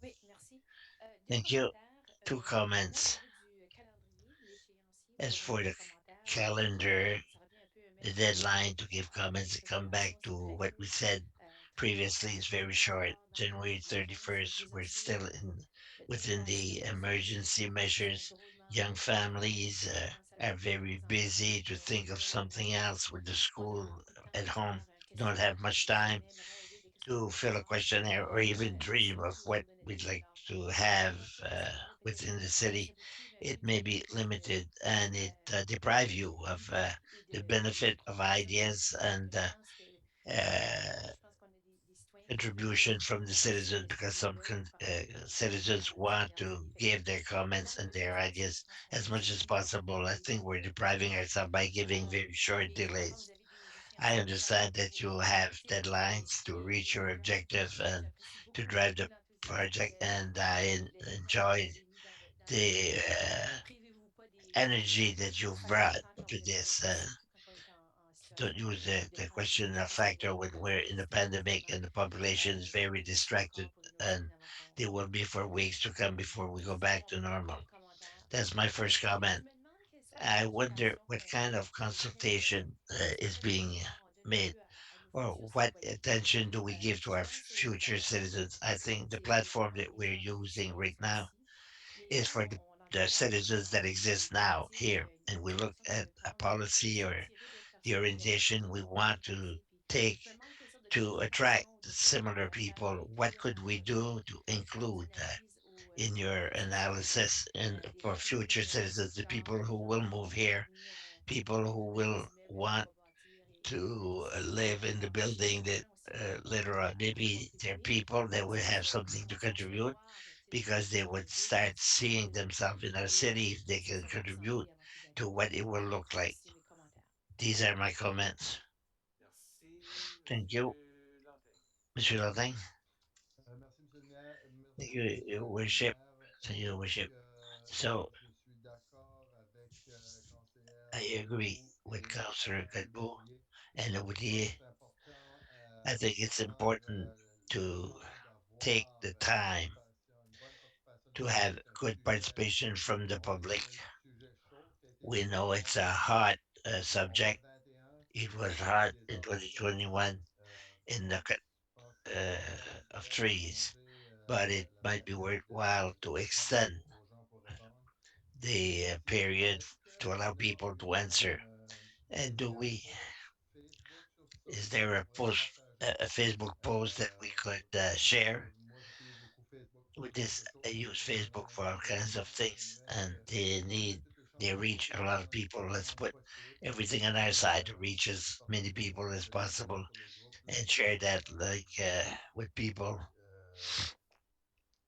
Oui, merci. Deux Thank you. commentaires. Two Un au comments. niveau du calendrier, l'échéancier As pour for les the commentaires. calendar, Ça revient un peu au the même sujet deadline to par give rapport à comments, notre come back relation. to C'est très what we close. said Très previously, longtemps, is on very est short. encore dans January l'urgence 31st, des we're dossiers still de within trois the semaines aussi. Les emergency gens sont measures. drôlement Young families intenses are avec very les enfants. busy to think of Veulent être something else with the prendre school beaucoup de temps at pour home, faire un don't questionnaire have much time traditionnel, rêver de ce qu'on to veut fill a voir. questionnaire or even dream of Surtout au what niveau de notre we'd ville. like Alors, to on have voit pas ça va. Fait que within the ça city. abrutit un It petit may peu be notre limited and it deprive you of et the de benefit of contribution. ideas and Je pense que je pense qu'on a des citoyens qui veulent contribution from the citizens because some s'exprimer par rapport citizens aux want to créanciers. Fait que give their comments dans and le their sens-là, ideas je pense qu'on as much as diminue possible. I think we're depriving ourselves by giving very short mais évidemment, delays. vous avez des I échéanciers qui sont understand that you have objectifs pour deadlines to vérifier reach your les objectifs. objective and J'apprécie to beaucoup, drive beaucoup the l'enthousiasme project, and I que vous avez mis, que vous enjoyed avez mis dans le the dossier. Privez-vous pas energy that du you've travail à brought faire quand to vous êtes this. surtout quand on est en Don't situation use de the pandémie question of difficile factor when we're pour les in the citoyens pandemic indifférents. and the population is very distracted, Encore pour une autre and semaine avant there will be for qu'on weeks to come before we go c'est back mon to normal. premier commentaire. That's my first comment. Je me demande quelle sorte de I wonder consultation what kind of on devrait consultation c'est is peut-être un being devoir, on donne un made, peu à nos or futurs what citoyens. attention do we give to our Souvent, c'est les future plateformes citizens. I think the existentielles, platform évidemment, that les we're gens qui using right sont now ici. Mais les is gens, for on the entend parler citizens that dans exist les now médias here, and une we look situation at que tout le a monde veut policy or s'attirer d'autres the personnes qui viennent orientation we de want d'autres to quartiers. Puis take je me demande quelle sorte de to attract consultation ou de similar questionnaire people. devrait What inclure could we do to dans vos include analyses in your aux citoyens. analysis and Des for gens qui future viennent citizens, the people des who gens will qui move veulent here, devenir people who des will immeubles à want rebâtir et to c'est live in the building that gens aussi qui veulent later on maybe they're contribuer. people that will have C'est something to sans se contribute voir because they would start seeing themselves in our city if they c'est can ça leur contribute santé avant tout to d'abord. what it will look like. C'est mes commentaires. These are my comments. Merci, Thank you, Monsieur Lantin. Mr. Latin. Merci, Monsieur le maire. Thank Merci, you, Monsieur Your le Worship. maire. Thank you, Your Donc, Worship. So je suis d'accord avec I conseillère agree Godbout with et Councillor Gadbo Letellier. and Je pense Oudie. que c'est important I de think it's prendre important le to temps take d'avoir the time une bonne participation du to public. have C'est un good sujet, participation from the on sait que public. c'est un sujet chaud qui a été We soulevé. know it's Donc, a hot on est le subject. 21, It on was a encore hot des in arbres. 2021 in the Donc, je pense qu'on of pourrait trees, prolonger but it la might be période worthwhile et to laisser le temps extend aux gens pour répondre. the period Est-ce to allow qu'il y a people to answer. And do il y a un we, post Facebook sur ça is qu'on there a pourrait post, partager? a Facebook post that we could Parce que share moi, j'utilise beaucoup Facebook pour with les this? photos. I use Ça me Facebook donne for un all bon kinds of visuel. things, J'aimerais and trouver toutes les chances they de reach a lot of participation le people. plus Let's grand put possible. everything on our Et side to reach as many partager ça people as possible sur le groupe and share that like du with people.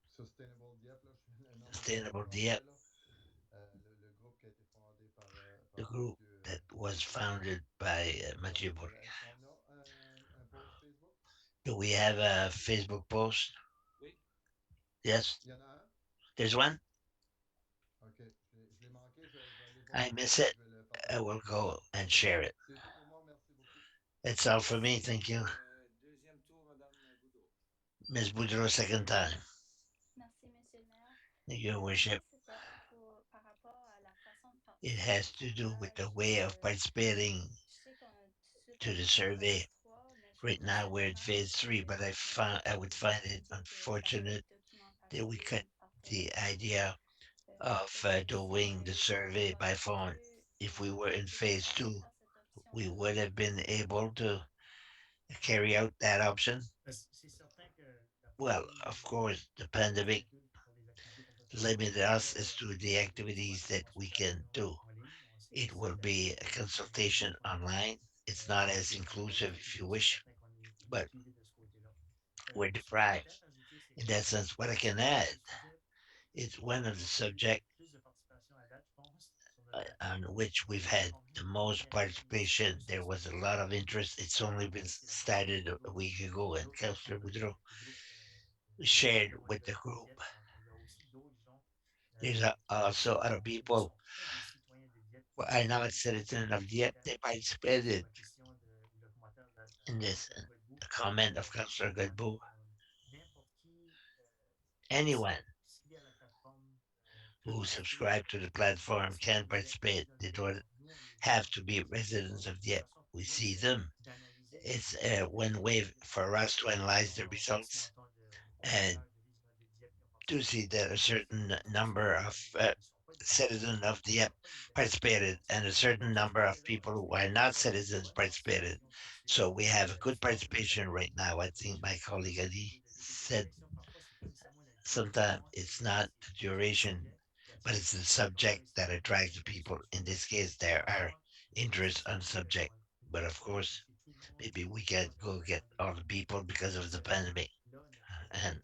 Sustainable Dieppe. Là, je suis un homme de parler Sustainable français. Dieppe, Là. Le groupe qui a été fondé the par group Monsieur that was Bourque. founded by Donc, Mathieu Burke. est-ce qu'on a un post Facebook? Do we have a Facebook post? Oui. Yes, Il y en a un? there's one. OK. Je l'ai manqué. Je vais aller voir I ça miss puis it. je vais le I partager. will go and share it. C'est tout pour moi. Merci beaucoup. That's all for me. Merci. Thank you. Deuxième tour, Madame Boudreau. Ms. Boudreau, second time. Merci, Monsieur le maire. Thank you, Your Worship. Moi, c'était par rapport à la façon de It participer has au to do with the sondage. way of participating Je sais qu'on est tout de suite to the en survey. phase 3, mais je Right trouve now ça we're in phase dommage 3, but I would find it de unfortunate documenter that we cut par the téléphone. idea of doing the Est-ce survey qu'on by aurait phone. pu If we were in phase considérer 2, faire cette we option-là? would have been able to carry out that option? C'est certain que la Well, pandémie of nous course, the a pandemic restreint un peu sur les activités qu'on peut faire. limited us Là, as to on the fait des activities fois des that we can consultations do. en ligne. On essaie de It will s'adapter be a à la consultation vidéoconférence. online. It's not as Ça va inclusive rester if you toujours, c'est wish, certain qu'on est but motivé de ce côté-là. we're Ce que je peux deprived. peut-être ajouter, c'est In que that sense, what I can c'est un add des sujets is où one on of the a eu subject plus de participation à date, je pense, sur notre plateforme. on which we've had the most participation. There was a lot of interest. It's only been started a week ago, and Councillor Boudreau shared with the group. There's also other people who are not citizens of Dieppe. They participated in this. And the comment of Councillor Godbout, anyone who subscribe to the platform can participate. They don't have to be residents of Dieppe. We see them. It's one way for us to analyze the results and to see that a certain number of citizens of Dieppe participated and a certain number of people who are not citizens participated. So we have a good participation right now. I think my colleague Adi said sometimes it's not the duration, but it's the subject that attracts the people. In this case, there are interests on subject. But of course, maybe we can't go get all the people because of the pandemic. And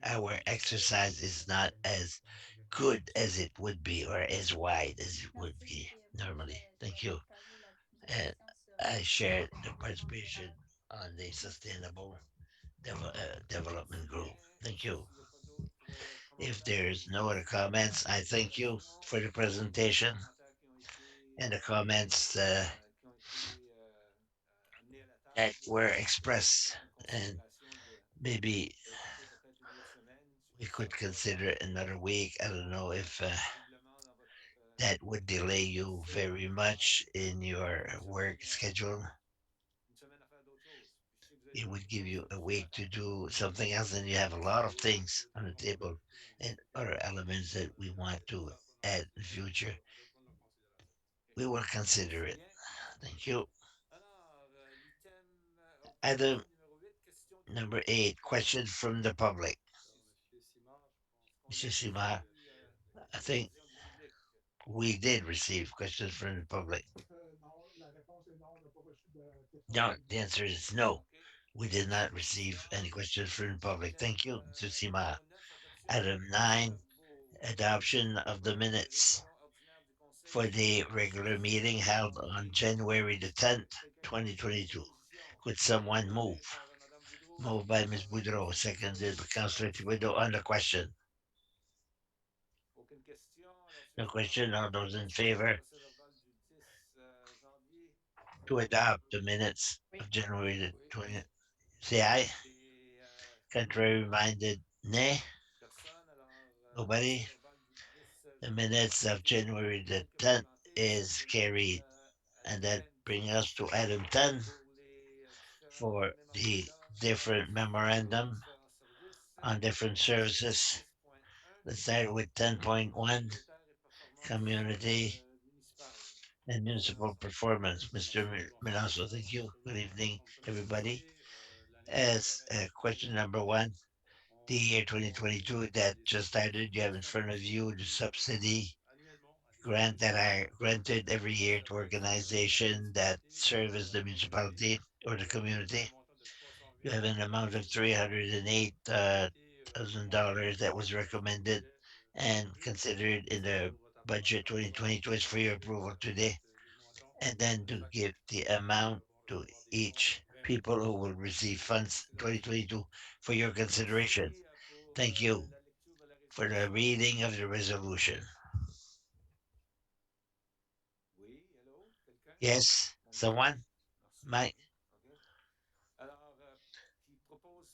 our exercise is not as good as it would be or as wide as it would Merci. be Et moi, normally. je Thank vais you. partager la And question sur I le shared the développement participation durable. on the sustainable development group. Bien, Thank you. s'il n'y a pas d'autres If commentaires there's ou no other comments, I thank you observations, for the les presentation commentaires qui ont été, and the comments amenés à la that table, were c'est expressed. peut-être une And considération maybe de reporter peut-être une autre semaine we si ça could ne va consider pas another week. I don't know if terriblement dans votre that would delay you cellule de very travail. much in your work schedule. Une semaine à faire d'autres choses. Puis je sais que vous avez It beaucoup would de give choses you a sur la week to table. do something else, and you have a lot of things on the table and other elements that we want to add in the future. We will consider it. Bien. Thank you. Alors, Item item numéro 8, question du number public. 8, questions from the public. Est-ce qu'on a Mr. Simar, reçu I des think questions du public? we did receive questions from the public. Non, la réponse est non, on n'a pas reçu de questions du No, public. the answer is no. OK. We did not Merci, M. receive Simard. any questions from the public. Thank you, Mr. Simar. Numéro 9, adoption des Item minutes 9, pour adoption of the les minutes réunions ordinaires du Conseil for du the Trésor du regular 6 meeting held on janvier. January the Est-ce que 10th, quelqu'un présente une 2022. proposition? Could someone move? Proposée par Mme Boudreau, Moved by secondée Ms. par Boudreau, M. seconded by Thibodeau sur la Councillor question. Thibodeau on the question. Aucune question. Alors, ceux No qui sont en question. faveur All de those in l'adoption du favor procès-verbal du 10 janvier, to adopt the minutes Oui. of January the oui. 20th. Say aye. Et Contrary minded, nay. personne. Alors, le Nobody. procès-verbal du 10 The janvier est minutes of adopté January the tel que 10th présenté. Ça is nous amène carried. à And that l'item brings 10 us to item 10 pour les différents for the mémorandums different sur memorandum différents services. on different On commence avec services. 10.1, Let's start with 10.1, communautaire et performance community municipale. and Monsieur municipal Melançon. performance. Mr. Milazzo, thank you. Good evening, everybody. As question number 1, the year 2022 that just started, you have in front of you the subsidy grant that are granted every year to organization that service the municipality or the community. You have an amount of $308,000 that was recommended and considered in the budget 2022 is for your approval today. And then to give the amount to each people who will receive funds 2022 for your consideration. Merci pour Thank you la lecture de la for the résolution. reading of the resolution. Oui, hello, quelqu'un? Yes, Mon micro? someone? Merci. Mike? OK. Alors, qui propose,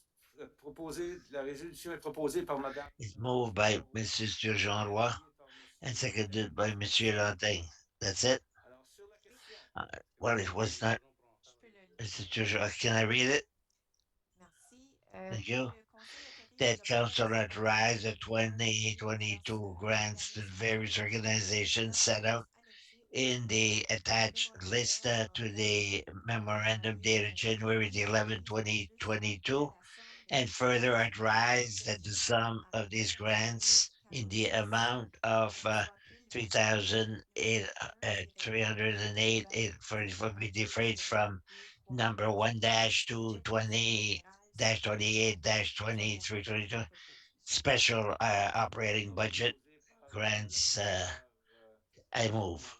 la résolution est proposée par Madame It's moved by Roy Mrs. et Jean appuyée par and Monsieur Lantin. seconded by Sur la Monsieur question. Lantin. That's it? Alors, sur la Oui, question. Well, it was not je peux le lire. Mr. Jean. Can I read it? Merci. Thank Que you. le Conseil autorise les That opérateurs council de services authorized the municipaux 2022 grâce à grants to l'organisme various de organizations set l'ordonnance out annexée in the attached list to the memorandum dated January the 11th, 2022, and further advise that the sum of these grants in the amount of 308 for be defrayed from number 1 dash 220 dash 28 dash 2322 special operating budget grants. I move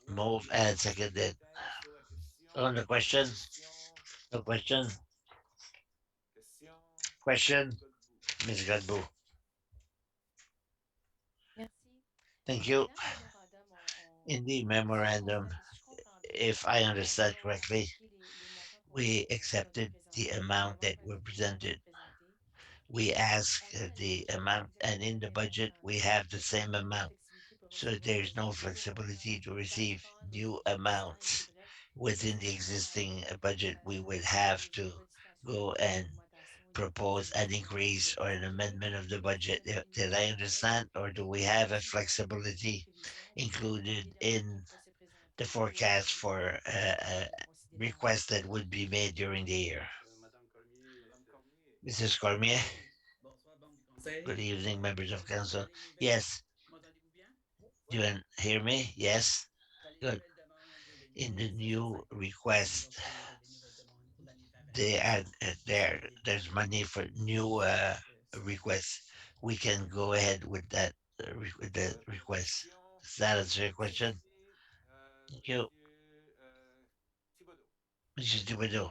and seconded. On the question, the question, Ms. Godbout. Thank you. In the memorandum, if I understand correctly, we accepted the amount that were presented. We ask the amount, and in the budget, we have the same amount. So there's no flexibility to receive new amounts within the existing budget. We would have to go and propose an increase or an amendment of the budget. Did I understand, or do we have a flexibility included in the forecast for requests that would be made during the year? Mrs. Cormier, good evening, members of council. Yes, you can hear me? Yes, good. In the new request, they add there's money for new requests. We can go ahead with that with the request. Does that answer your question? Thank you, Mrs. Thibodeau.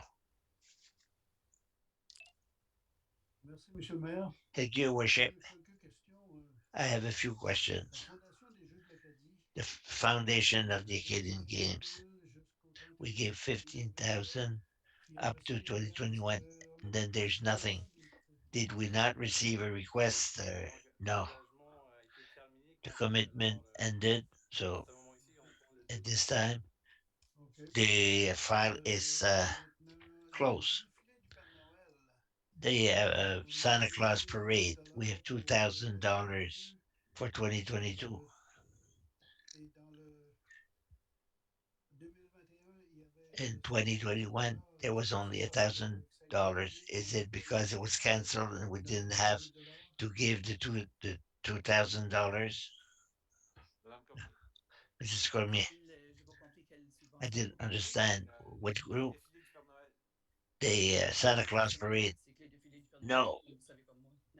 Merci, Monsieur le Maire. Thank you, worship. J'ai quelques questions. I have a few La questions. Fondation des Jeux de l'Acadie, The foundation of the Acadian Games, 000 jusqu'au 31 we gave décembre 15,000 puis up après ça, to il y a rien. Est-ce 2021, qu'on and a then there's reçu nothing. des... Did we not receive a request? No. The commitment ended, so at this time, OK. the file is Maintenant, closed. défilé du Père Noël, The on a Santa donné Claus 2020 parade, we have $2,000 for 2022. Et dans le 2021, il y avait In seulement 2021, $1,000. there was Est-ce que only c'est parce que ça a été $1,000. annulé Is qu'on it n'a pas because it was réussi canceled and we à didn't donner have le $2,000? to give the $2,000? Mrs. Cormier, I didn't understand which group. The Santa Claus parade. No,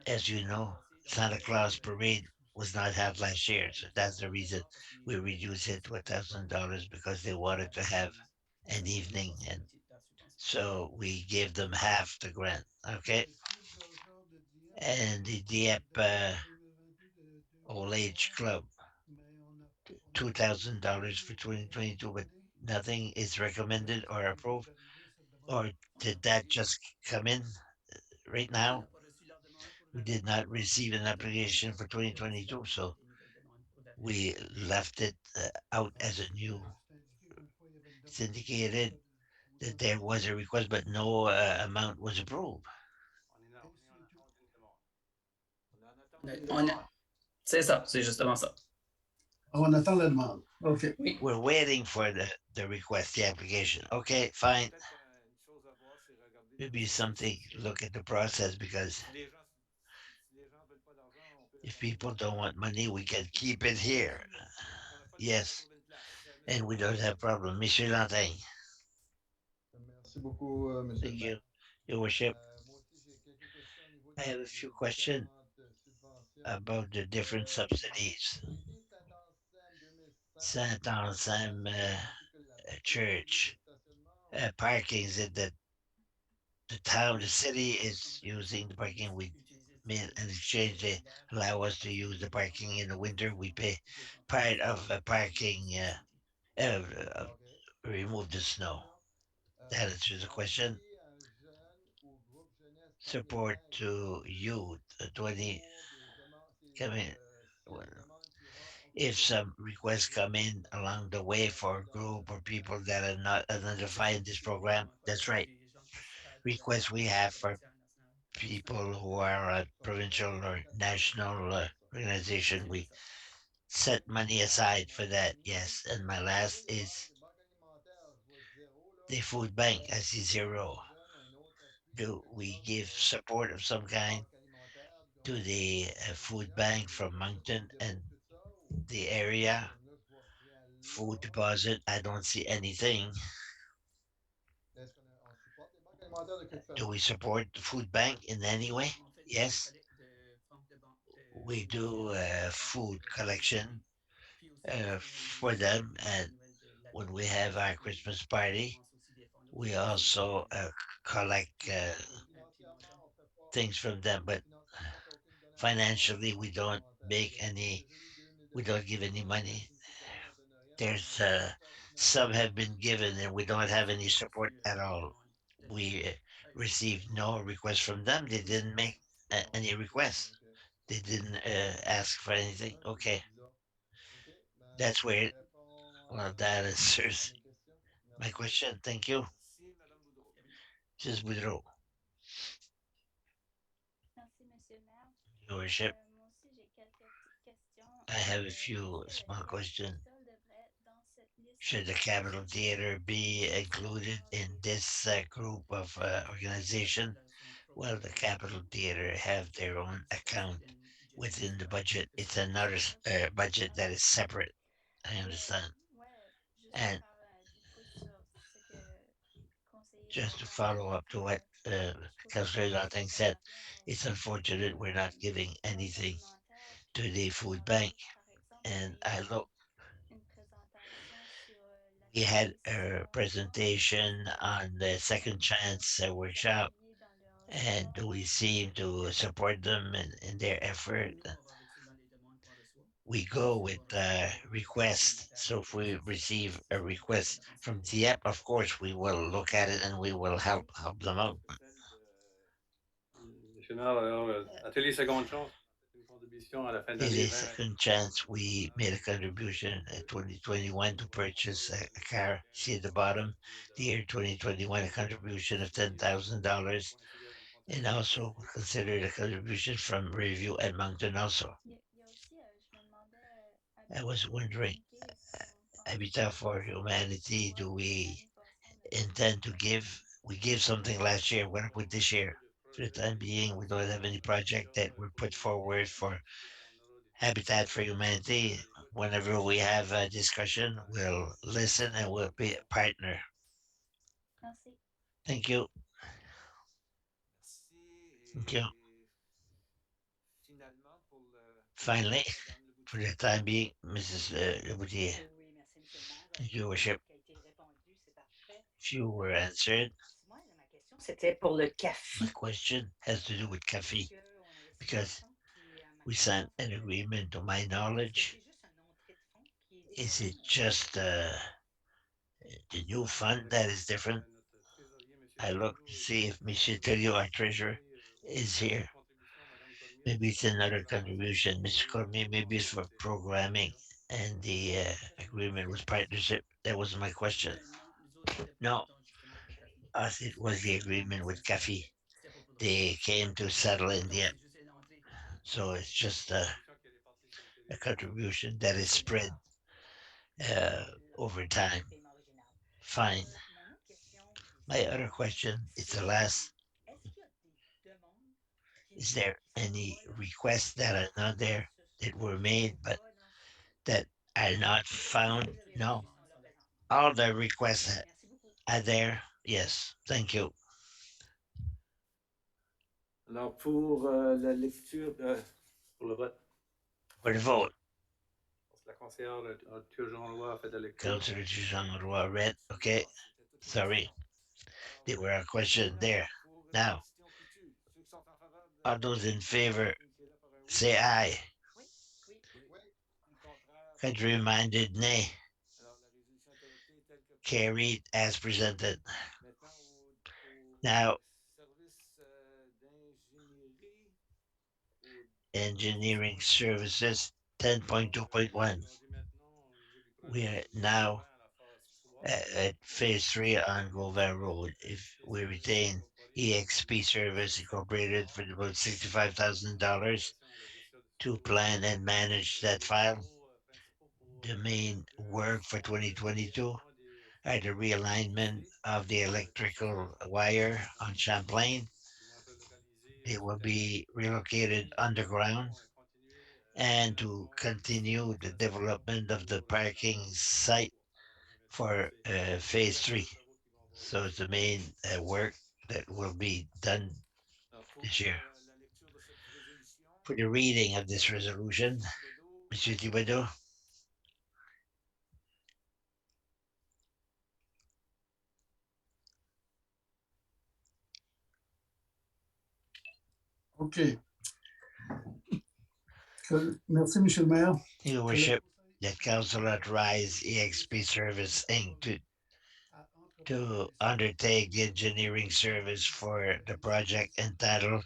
as you know, Santa Claus parade was not held last year, so that's the reason we reduced it to $1,000 because they wanted to have an evening, and so we gave them half the grant. Okay, Ici, le golfeur de Dieppe, and the il Dieppe avait demandé 2022 de Old Age 2,000 Club, mais on a $2,000 for 2022, but demandé. nothing is Est-ce recommended que or ça vient approved, d'arriver, cette demande? or did that just come in right now? We did not receive an application for 2022, so we left it out as a new. C'est indiqué qu'une fois, il y avait une It's demande. indicated that there was a request, but no amount was approved. Et c'est tout. On a- C'est ça, c'est justement ça. On attend la demande. OK. Oui. We're waiting for the request, the application. Okay, fine. Maybe something, look at the process, because if people don't want money, we can keep it here. Yes, and we don't have problem. Monsieur Lantin, Merci beaucoup, Monsieur thank le you, maire. Your Worship. Moi aussi, j'ai quelques questions au niveau I have a des few questions différentes subventions. about the different subsidies. L'église Saint-Anselme 2005, Saint Anselm ainsi que la Church stationnement. parkings that the town, the city is using the parking. We made an exchange. They allow us to use the parking in the winter. We pay part of the parking, uh, remove the snow. That answers the question. Appui à un jeune ou groupe jeunesse Support carrière to youth, 20 pour des demandes, coming. s'il y a une demande qui rentre If some requests come in along the way for a group or people that are not identified in this program, that's right. Requests we have for people who are a provincial or national organization, we set money aside for that. Yes. And my last is Les banques alimentaires, je vois 0, là. the food bank. I see zero. Donne un autre appui, Do par we exemple, give support of some les kind banques alimentaires, to comme the food William, bank lui, from ça fait Moncton comme 0 and tout ça, ou the area? comme là, je vois rien Food là. deposit? I don't see anything. Est-ce qu'on supporte les banques alimentaires de quelque Do façon? we support the food bank in any way? On fait des Yes. de vente We mensuelle do food pour les collection employés. Puis aussi, lorsqu'on a for them. des And nouvelles de la when ville, we have our lorsqu'on Christmas party, ramasse aussi des fonds là we aussi. also collect Financièrement, on fait pas. things from them. But Financièrement, on fait aucune donation aux financially, we banques don't alimentaires. make On a any, déjà eu deux we don't give donations, any mais money. c'est une cette année, on donne rien. There's On a support some financièrement. have been given and we don't have any support at all. We received no request from them. They didn't make any requests. They didn't ask for anything. Ouais, Okay, c'est bizarre. OK, ben, that's ça where répond well, that à answers mes questions. my Merci. question. Thank you. Merci, Madame Boudreau. Just withdraw. Merci, Monsieur le maire. Your worship. Moi aussi, j'ai quelques petites questions. I have a Est-ce few que small le questions. Capitole devrait être dans cette liste Should the de Capitol Theater be organisations included in des this group of organization? Well, the Capitol Theater have their own account within the budget. It's another budget that is separate. I understand. Ouais, juste pour And faire du pouce sur ce que conseiller just to Danton follow a up to dit, what je trouve que Councillor Nothing ça said, revient it's au unfortunate we're not giving banque anything alimentaire. to Puis the on food bank. avait, par exemple, And eu I look, une présentation sur we had l'acquisition a de banques. presentation on the Second Chance workshop, Appuyer dans leur and we effort. seem to support them in their effort. Nous, on va avec ça dans les demandes qu'on reçoit. We Puis go si on with va recevoir des requests. supplémentaires So if we c'est ça. receive C'est a ça request la from pensée. Dieppe, of course we will look at it and we will help them out. Monsieur le maire, alors, Atelier Seconde Chance, on a fait une contribution à la fin de It l'année, is Second Chance. We made a contribution in 2021 to purchase a car. See at the bottom, the year 2021, a contribution of $10,000, and also considered a contribution from Review at Moncton also. Il y a aussi, je me demandais, I was wondering, est-ce qu'on pense Habitat for Humanity, do we l'année passée, on a intend to give? We gave something last year. What with this year? For the time being, we don't have any project that were put forward for Habitat for Humanity. Whenever we have a discussion, we'll listen and we'll be a partner. Merci. Thank you. Merci. Thank you. Finalement, pour Finally, Madame for the time being, Mrs. Leboutier, Oui, merci, Monsieur le maire. thank you, Your Worship. Qui a été répondu, c'est parfait. If you were answered, Moi, ma question, c'était pour le café. my question has to do with coffee Parce qu'on a reçu because une façon qui, à ma we signed connaissance, an agreement, to my knowledge. c'est juste un entrée de fonds qui est Is it différent. just the new fund that is different? notre trésorier, M. I look to see if Monsieur Tellier, our treasurer, is here. contribution, Madame Cormier, Maybe it's another contribution. Mr. Cormier, maybe it's for programming and the agreement with partnership. That was my question. Non, nous autres, c'était No, justement pour café. us, it was the agreement with Kafi. C'était pas pour d'autres They came to settle in the choses. end. C'est juste une entrée. So it's just a qui est répartie sur le contribution that is spread over time. Paiement original. Fine. Mon autre question, My other question, it's the last. est-ce qu'il y a des demandes Is there any requests that are not there that were made but that are not found? No. All the requests Merci beaucoup. are there. Yes. Thank you. Alors, pour la lecture, pour le vote, For the vote, parce que la conseillère Arthur Jean-Roy a fait la lecture. Councillor Jean Roy read. Okay. Sorry. There were a question there. Now, all those in favor, say aye. Oui, oui. Contrary-minded, nay. Alors, la résolution est adoptée telle que Carried as presented. maintenant au Now, service d'ingénierie, engineering services 10.2.1. We are now at phase 3 on Gauvin Road. If we retain EXP Service Incorporated for about $65,000 to plan and manage that file, the main work for 2022 are the realignment of the electrical wire on Champlain. It will be relocated underground and to continue the development of the parking site for phase 3. So it's the main work that will be done this year. For the reading of this resolution, Monsieur Thibodeau. OK. Merci, Monsieur le maire. Your worship, that council authorized EXP Service Inc. to undertake the engineering service for the project entitled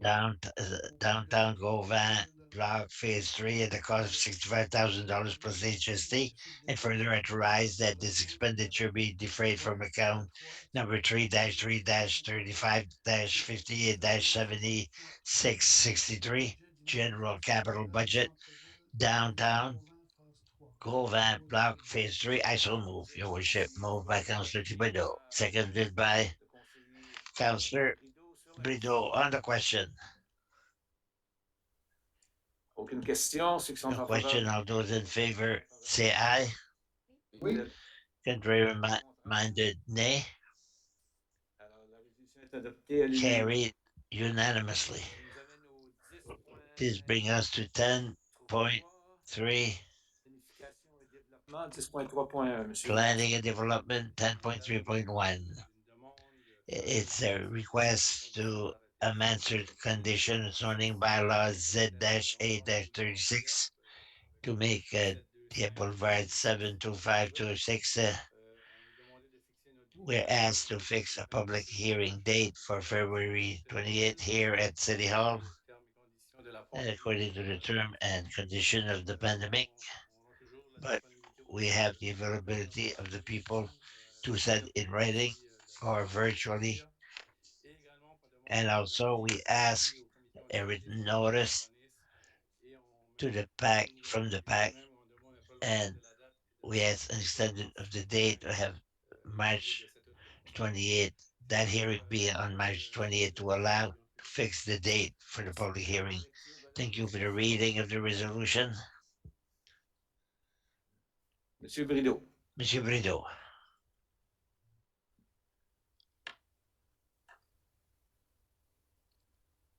Downtown Gauvin Block Phase 3 at the cost of $65,000 plus HST, and further authorize that this expenditure be defrayed from account number 3-3-35-35-58-7663, General Capital Budget, Downtown Gauvin Block Phase 3. I so move, Your Worship. Moved by Councillor Thibodeau, seconded by Councillor Brideau. On the question. Aucune question. Ceux qui sont No en question. faveur. All those in favor say aye. Oui. Contrary minded, nay. Alors, la résolution est adoptée à l'unanimité. Carried unanimously. Ça nous amène au 10.3. This brings us to 10.3. Planification et développement, 10.3.1, monsieur. Planning and Development, 10.3.1. It's a request to amend certain conditions zoning bylaws Z-8-36 to make Dieppe Boulevard 72526. We're asked to fix a public hearing date for February 28th here at City Hall, according to the term and condition of the pandemic. But we have the availability of the people to send in writing or virtually. And also we ask a written notice to the PAC from the PAC, and we ask an extended of the date to have March 28th, that hearing be on March 28th to allow to fix the date for the public hearing. Thank you for the reading of the resolution. Monsieur Brideau. Monsieur Brideau.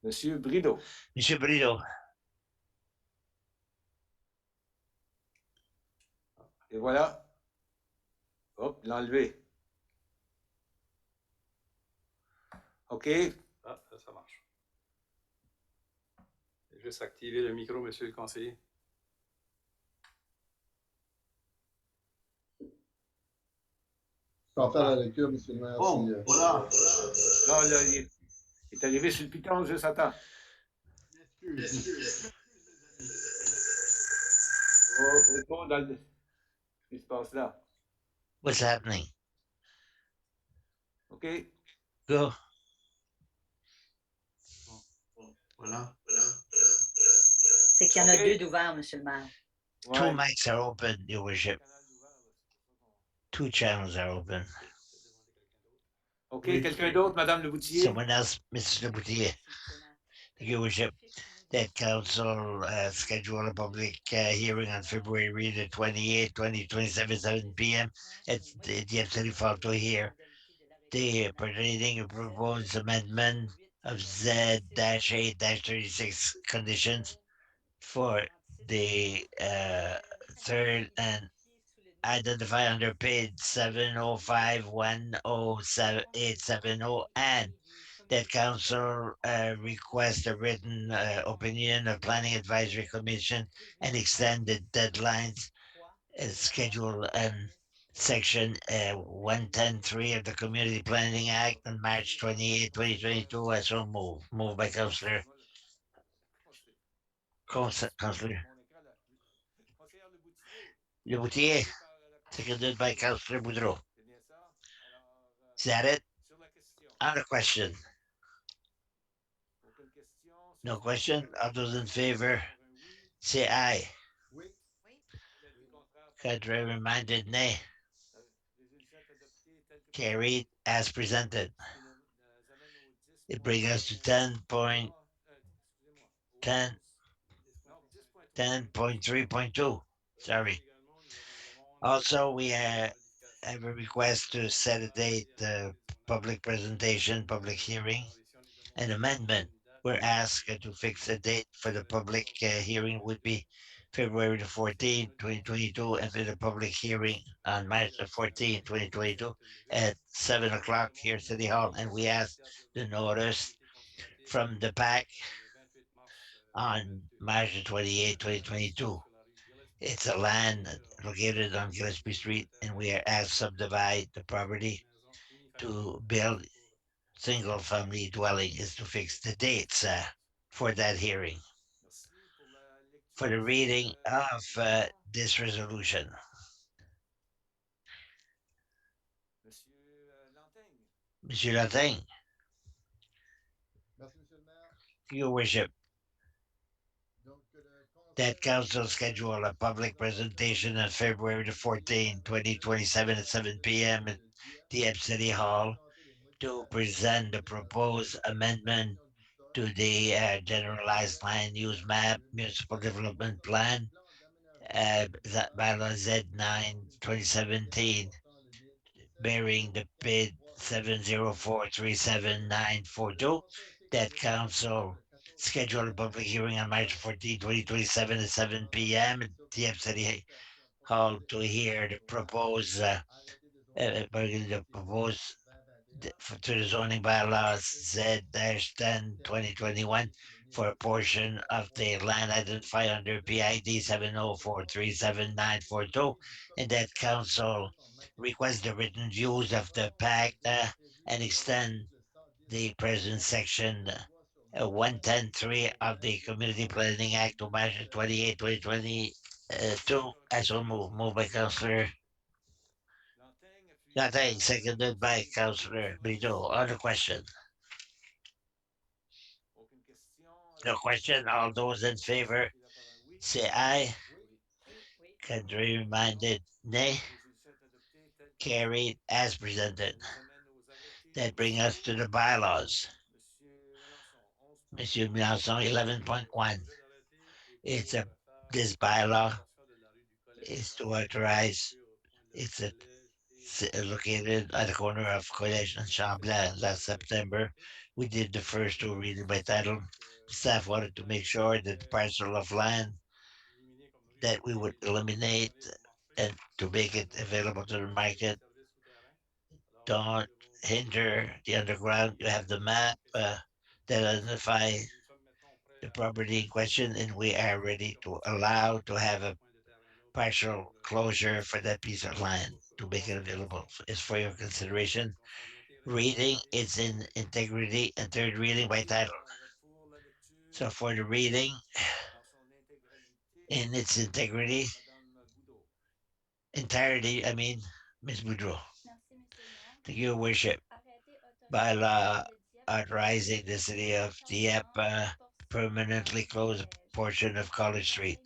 Monsieur Brideau. Monsieur Brideau. Et voilà. Hop, l'enlever. OK. Ah, ça marche. Juste activer le micro, monsieur le conseiller. Je peux en faire la lecture, monsieur le maire. Bon, voilà. Là, il est arrivé sur le piton, juste attends. Oh, réponds dans ce qui se passe là. What's happening? OK. Go. Voilà. C'est qu'il y en a deux d'ouverts, monsieur le maire. Two Ouais. mics are open, Your Worship. Two channels are open. OK. Quelqu'un d'autre, Madame Le Boutier? Someone else, Mr. Boutier. Your Worship, that council scheduled a public hearing on February the 28th, 2027, 7 p.m. at the Dieppe City Hall to hear the pertaining proposed amendment of Z-8-36 conditions for the third and identify under page 705107870, and that council request a written opinion of Planning Advisory Commission and extend the deadlines scheduled in section 110.3 of the Community Planning Act on March 28, 2022. I so move. Moved by Councillor Le Boutier, seconded by Councillor Boudreau. Is that it? On the question. No question? All those in favor say aye. Oui. Contrary minded, nay. La résolution est adoptée telle que Carried as presented. ce qui nous amène au It brings us to 10.3, excusez-moi, au 10, 11, non, 10.3.2. Sorry. Également, nous avons une demande Also, we de have modification a du request to set a municipal date, et arrêté de son public arrêté. presentation, public hearing, Dans les si on nous demande an de amendment. fixer une date, We're asked to fix a date for the public hearing would be February the 14th, 2022, and for the public hearing on March the 14th, 2022 at 7 o'clock here at City Hall. And we ask the notice from the pack le 28 mars on March the 28th, 2022. sur la rue Gillespie It's a land located on Gillespie Street, and we are asked to subdivide the property maison to unifamiliale build pour single-family dwelling is to fix the dates for that hearing. Merci pour la lecture For the de cette reading of résolution. this resolution, Monsieur Lantaigne. Monsieur Latin, Merci, Monsieur le maire. Your Worship, Donc, le that conseil council schedule a public presentation on February the 14th, 2027 at 7 p.m. at Dieppe City Hall to present the proposed amendment to the generalized land use map municipal development plan, Bylaws Z9 2017, bearing the bid 704374942. That council scheduled a public hearing on March 14, 2027 at 7 p.m. at Dieppe City Hall to hear the proposed to the zoning bylaws Z-10 2021 for a portion of the land identified under PID 704374942, and that council requests the written views of the pact and extend the present section 110.3 of the Community Planning Act to March 28, 2022. As will moved by Councillor Lantaigne, appuyé Latin, par seconded by Councillor Brideau. On the question. aucune question. No question. All those in favor Suffira par un oui. say aye. Oui. Contrary minded, nay. La résolution est adoptée telle que Carried as presented. ça nous amène aux arrêtés That brings us to municipaux. the bylaws. Monsieur Mélenchon, 11.1. Monsieur Mélenchon, le 11.1. projet d'arrêté est It's pour a faire this la bylaw transfert de la rue du Collège is to vers authorize. au point de It's Collège located at the corner of Collège and Champlain. Last September, we did the first two reading by title. Staff wanted to make sure that the parcel of land éliminé comme rue that we would privée eliminate réservée au marché and to make it available to the market service souterrain. Alors, don't hinder the underground. You have the map that identify nous sommes maintenant prêts the à property in question, and we are ready to partir allow to have a point de terrain là, partial closure for that piece of land to make it available. It's for your consideration. dans son intégralité. Reading its in integrity and third reading by title. Alors, pour la lecture So for the reading dans son intégralité, in its integrity, Madame Boudreau. entirety, I mean, Ms. Boudreau. Merci, Monsieur le maire. Thank you, Worship. Arrêté By autorisant law, la ville de Dieppe authorizing the city of Dieppe permanently close a portion of College Street,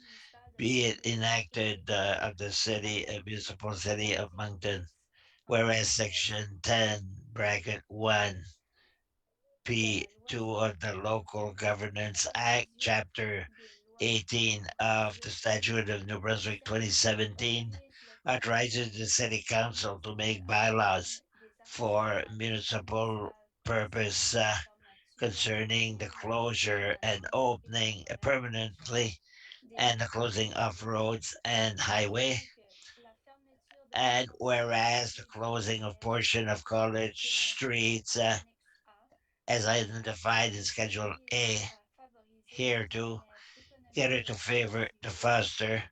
be it enacted of the city, municipal city of Moncton, whereas section 10, bracket 1, P2 of the Local Governance Act, chapter 18 of the Statute of New-Brunswick 2017, authorizes the city council to make bylaws for municipal purpose concerning the closure and opening permanently and the closing of roads and highway. And whereas the closing of portion of college streets as identified in Schedule A here to get it to favor to foster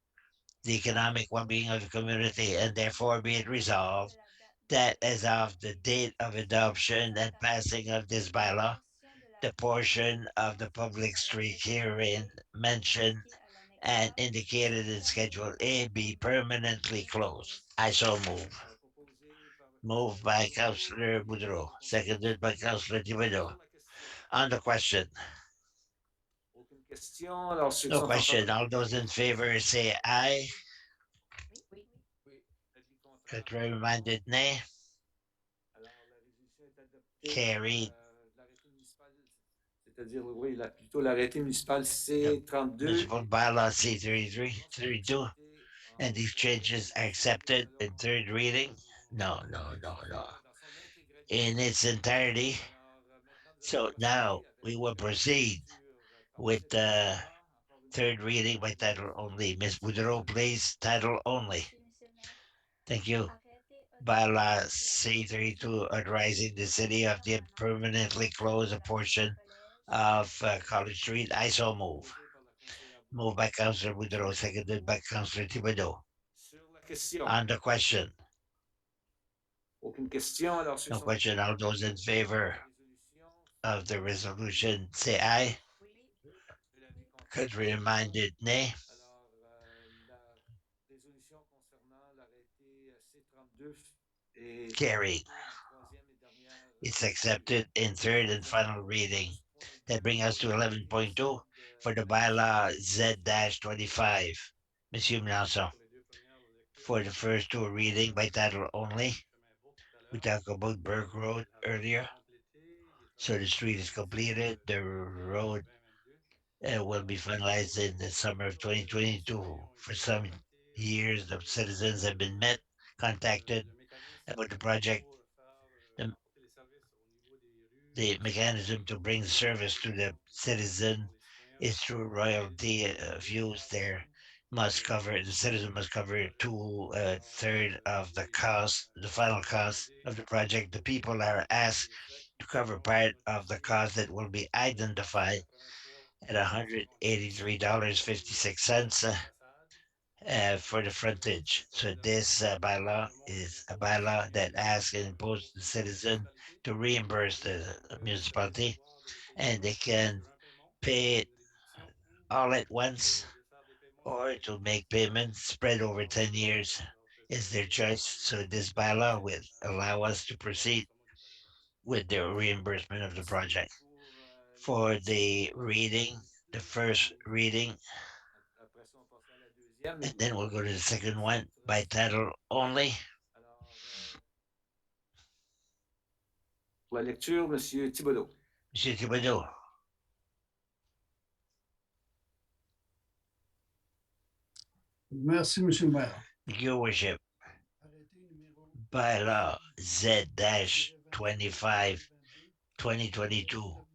the economic well-being of the community, and therefore be it resolved that as of the date of adoption and passing of this bylaw, the portion of the public street herein mentioned and indicated in Schedule A be permanently closed. I so move. Proposé par Moved by Councillor Boudreau, seconded by Councillor Thibodeau. la question. On the question, Aucune question. Alors, ceux qui no sont en question. faveur. All those in favor say aye. Contrary minded, nay. Alors, la résolution est adoptée. Carried. L'arrêté municipal, c'est-à-dire, oui, plutôt l'arrêté municipal The C32 municipal bylaw C33, sont 32, acceptés and these changes are accepted in third reading? No, no, no, no. dans son intégralité. In its entirety. Alors, maintenant, nous allons So now procéder avec we will la proceed lecture par with titre the seulement. Encore une third fois, reading by title only. Miss Boudreau, please, title only. Merci, Monsieur le maire. Thank you. Arrêté Bylaw autorisant C32 la authorizing the city of Dieppe permanently close a portion of College Street. I so move. proposé par la conseillère Boudreau. Moved by Councillor Boudreau, seconded by Councillor Thibodeau. Sur la question. On the question. Aucune question. Alors, ceux No qui sont question. All those in favor of the resolution say aye. Contrary minded, nay. Alors, la résolution concernant l'arrêté C32 est Carried. It's accepted in third and final reading. That brings us to 11.2 for the bylaw Z-25. Monsieur Melanson, for the first two reading by title only. We talked about Burke Road earlier. So the street is completed. The road will be finalized in the summer of 2022. For some years, the citizens have been contacted about the project. The mechanism to bring service to the citizen is through royalty of use. The citizen must cover two-third of the cost, the final cost of the project. The people are asked to cover part of the cost that will be identified at $183.56 for the frontage. So this bylaw is a bylaw that asks and imposes the citizen to reimburse the municipality, and they can pay it all at once or to make payments spread over 10 years is their choice. So this bylaw will allow us to proceed with the reimbursement of the project. For the reading, the first reading, and then we'll go to the second one by title only. Pour la lecture, Monsieur Thibodeau. Monsieur Thibodeau. Merci, Monsieur le maire. Your worship. Bylaw Z-25 2022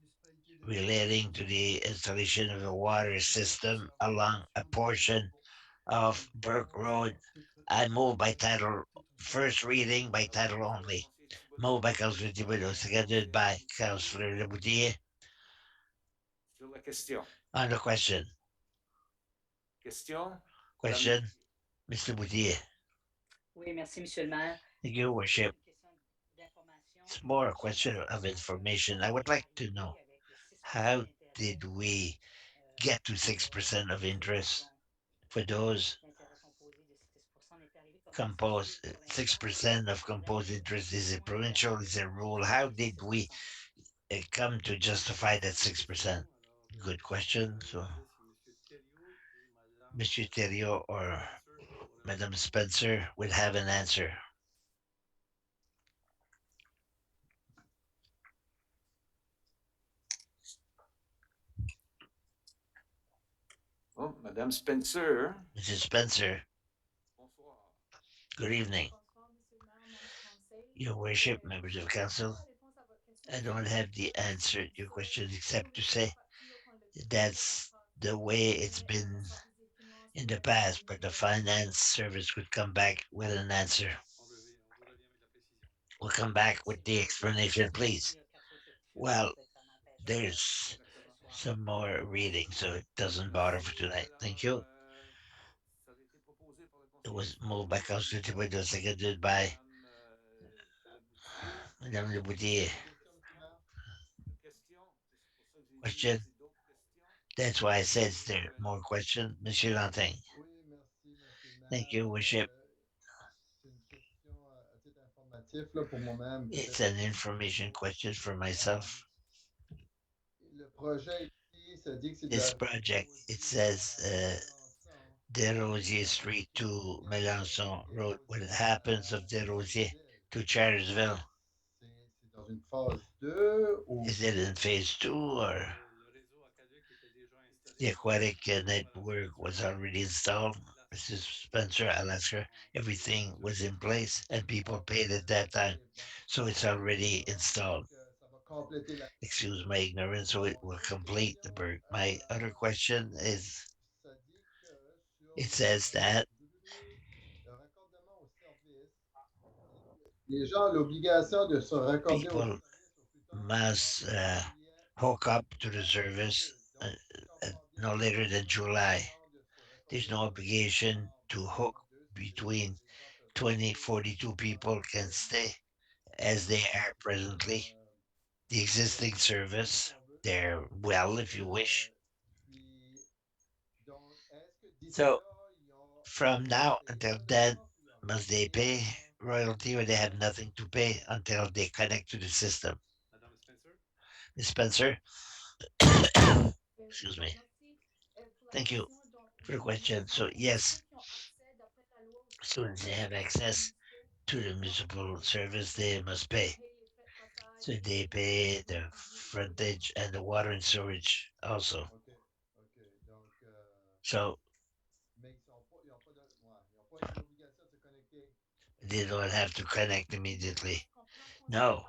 relating to the installation of a water system along a portion of Burke Road. I move by title, first reading by title only. Moved by Councillor Thibodeau, seconded by Councillor Leboutillier. Sur la question. On the question. Question. Question, Mr. Boutillier. Oui, merci, Monsieur le maire. Thank you, worship. It's more a question of information. I would like to know, how did we get to 6% of interest for those composed 6% of composed interest? Is it provincial? Is it rule? How did we come to justify that 6%? Good question. So, Mr. Thériault or Madame Spencer would have an answer. Oh, Madame Spencer. Mrs. Spencer. Bonsoir. Good evening. Your worship, members of council, I don't have the answer to your question except to say that's the way it's been in the past, but the finance service could come back with an answer. We'll come back with the explanation, please. Well, there's some more reading, so it doesn't bother for tonight. Thank you. It was moved by Councillor Thibodeau, seconded by Madame Leboutillier. Question? That's why I said there more questions. Monsieur Lantin. Thank you, worship. It's an information question for myself. This project, it says Desrosiers Street to Melançon Road. What happens of Desrosiers Charlersville. to Charlersville? C'est dans une phase 2 ou Is it in phase 2 or Le réseau aquaduc était déjà the installé. aquatic network was already installed? Mrs. Spencer, I'll ask her. Everything was in place and people paid at that time. OK, bon, So it's already installed. ça va compléter la Excuse my ignorance, so it will complete the Burke. My other question is, ça dit que sur it says that le raccordement au service, les gens ont l'obligation de se raccorder au people service au plus tard must juillet hook up to the service avril. Donc, si je comprends bien, no later than July. de se There's raccorder no au obligation to hook 2022, between les gens peuvent 20, 42 people can stay as they are presently. The existing service, they're well, if you wish. Puis, donc, est-ce que d'ici So là, ils ont from now payé until ça then, d'avance ou ils n'ont must rien they payé pay d'avance? royalty or they have nothing to pay until they connect to the system? Madame Spencer? Ms. Spencer, excuse me. Thank you for the question. So yes, students they have access to the municipal service, they must pay. So they pay the frontage and the water and storage also. OK, OK. Donc, So mais ils ont pas de, ouais, ils ont pas l'obligation de se connecter. they don't have to connect immediately. No,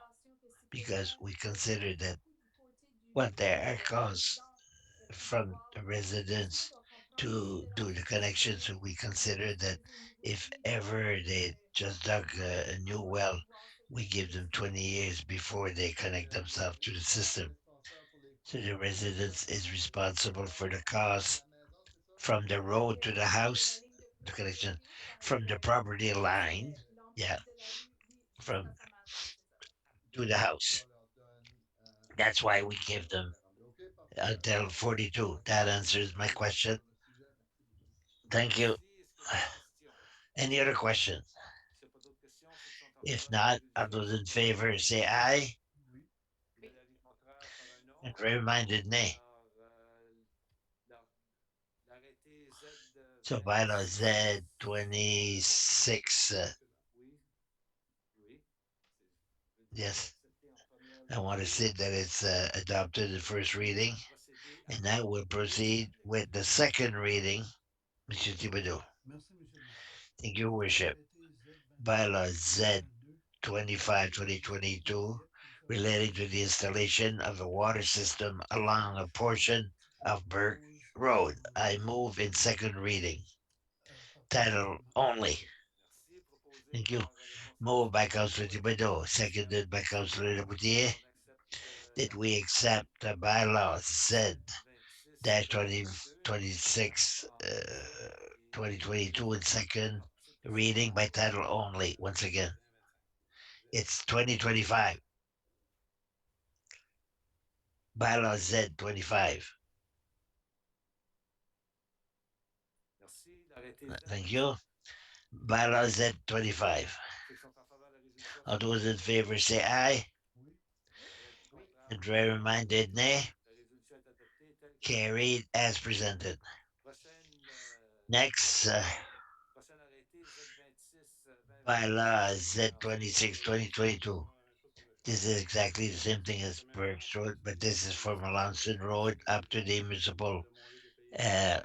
because we consider that what there are costs from the residents to do the connection. So we consider that if ever they just dug a new well, we give them 20 years before they connect themselves to the system. So the residents is responsible for the cost from the road to the house, the connection from the property line, yeah, from to the house. That's why we give them until 42. That answers my question. Thank you. Merci. Est-ce qu'il y a d'autres questions? Any other questions? S'il n'y a pas d'autres questions, ceux qui sont en If faveur de la not, all résolution those in acceptée par favor un say oui. aye. Et l'avis contraire par un non. Contrary-minded nay. Alors, l'arrêté So Z26. bylaw Z26, Oui, oui. yes, Accepté en première I want to lecture. say that it's adopted in first reading, Procéder à and now we'll proceed with the second reading. Monsieur Thibodeau. Merci, Monsieur le Maire. Thank you, Worship. Arrêté Bylaw Z26 Z25 2022 relating to the installation of a water system along a portion of Burke Road. I move in second reading. Title only. Merci. Proposé Thank you. par le conseiller Moved by supérieur Councillor Thibodeau, seconded by Councillor Laboutier, On accepte that we accept the bylaws Z 26 2026 en deuxième et 2022 in second alors, cette reading question by title only. Once again, 2025. it's 2025. Bylaw Z 25. Merci. L'arrêté Z. Thank you. Bylaw Z 25. Ceux qui sont en faveur de la résolution All those acceptée. in favor say aye. L'avis contraire. Contrary-minded nay. La résolution est adoptée telle que Carried as presented. prochaine, Next, prochain arrêté Z26 bylaw 2026. Z26 2022. This is exactly the same thing as Burke's Road, but this is for Melanson Road up to the municipal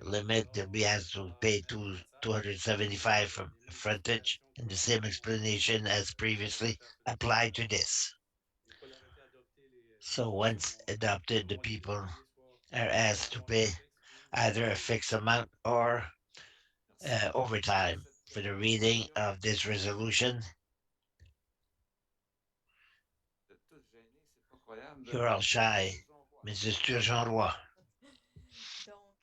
limit that we have to pay 275 from frontage, and the same explanation as previously applied to this. So once adopted, the people are asked to pay either a fixed amount or overtime. For the reading of this resolution, De tout gêné, c'est pas croyable. you're all shy, Mrs. Turgeon-Roy. Donc,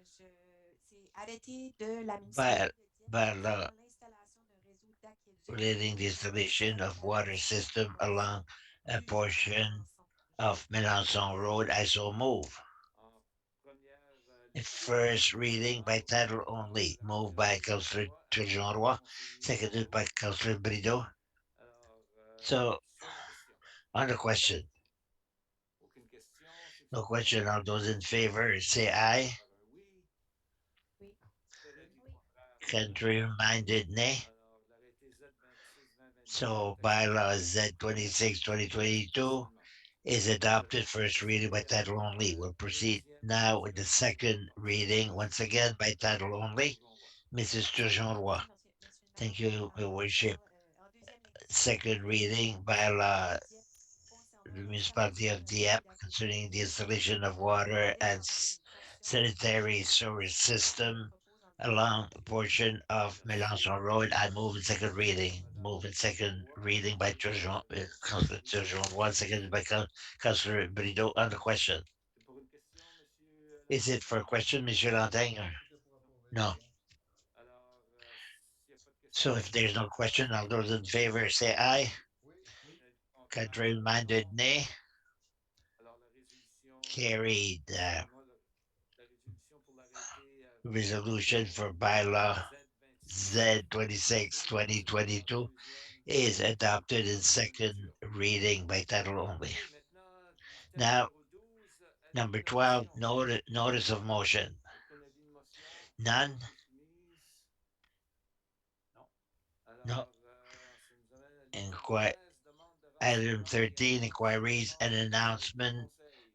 c'est arrêté de la By, municipalité de Dieppe by concernant law, l'installation d'un réseau d'aqueduc relating the installation of water system along a portion of Melanson Road, I so move. En première A lecture, first reading by title only, moved by Councillor Turgeon-Roy, seconded by Councillor Brideau. Alors, So, sur la question. on the question, Aucune question. Ceux qui no sont en question, faveur all those in favor say aye. par un oui. Oui. L'avis Contrary-minded, nay. Alors, l'arrêté Z26-2022 So est bylaws adopté Z 26 2022 officiellement. is adopted first reading by title only. We'll proceed now with the second reading, once again by title only. Mrs. Turgeon-Roy. Thank you, Your Worship. Second reading by law, the municipality of Dieppe concerning the installation of water and sanitary sewer system along a portion of Mélenchon Road. I move in second reading. Move in second reading by Councillor Turgeon-Roy, seconded by Councillor Brideau on the question. C'est pour une question, Monsieur Is it for a question, Monsieur Lantagne? Or? No. Alors, s'il n'y a pas de question, So if there's no question, all those in favor say aye. Contrary-minded, nay. alors la résolution, Carried. excusez-moi, la résolution pour l'arrêté Resolution for bylaw Z26 Z 26 2022 deuxième. is adopted in second reading by title only. OK, maintenant, item Now, numéro 12, number la 12, motion. notice of motion. Est-ce qu'on avait une motion None? qui est soumise? Non. No. Alors, ça nous amène à l'item 13, demande de Item renseignement et 13, information inquiries and demandées par membres du announcement conseil.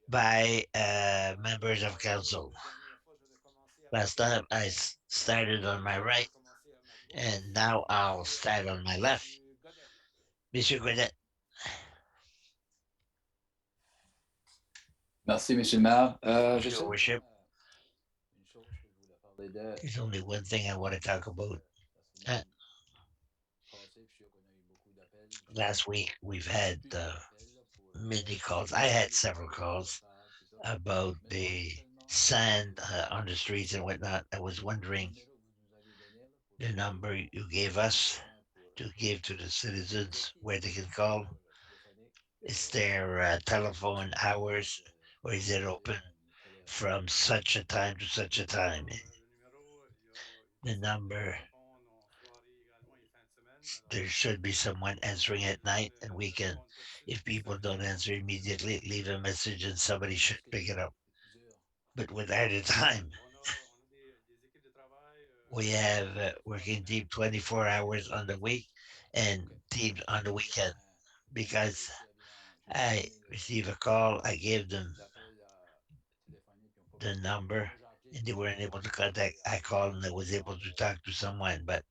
by members of council. La dernière fois, j'avais commencé à ma Last time I droite. started on my Je right, vais commencer à ma and gauche. now I'll start on my left. Monsieur Godet. Monsieur Godet. Merci, Monsieur le maire. J'ai Your seulement Worship, une chose que je voulais parler de. there's only one thing I want to talk about. La semaine passée, puis je suis sûr qu'on a eu beaucoup d'appels. Last week, we've had Plusieurs appels là, pour many calls. I had several calls about the sand on the streets and whatnot. I was wondering the number you gave us to give to the citizens where they can call. Is there telephone hours or is it open from such a time to such a time? The number, there should be someone answering at night, and we can, if people don't answer immediately, leave a message and somebody should pick it up. But without a time, we have working team 24 hours on the week and teams on the weekend. Because I receive a call, I gave them the number and they weren't able to contact. I called and I was able to talk to someone, but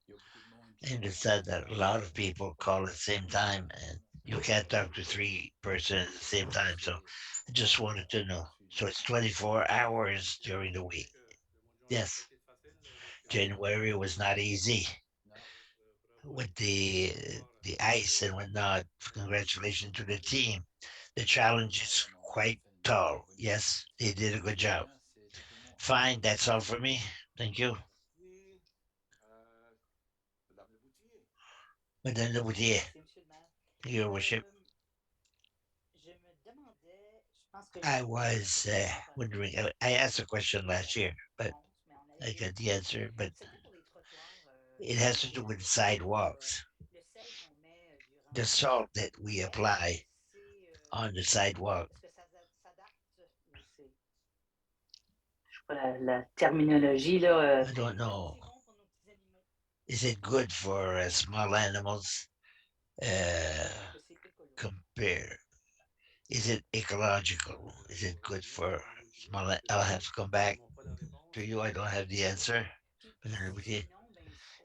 I understand that a lot of people call at the same time and you can't talk to three persons at the same time. So I just wanted to know. So it's 24 hours during the week. Yes. January was not easy with the ice and whatnot. Congratulations to the team. The challenge is quite tall. Yes, they did a good job. Fine, that's all for me. Thank you. Madame Leboutier. Madame Le Boutier, Merci, Monsieur le maire. Your Worship. Je me demandais, je pense que I j'ai was wondering, I asked a question last year, but mais on I avait got the answer, but c'était pour les trottoirs it has to do with sidewalks. le sel qu'on met durant The salt that we apply c'est on the sidewalk. est-ce que ça s'adapte ou c'est je sais pas la terminologie là I don't know. c'est bon pour nos petits animaux. Is it good for small animals? Est-ce que c'est écolo? Compare. Is it ecological? Is it good for small? I'll have to come back to you. I don't have the answer. Puis si c'est non, ben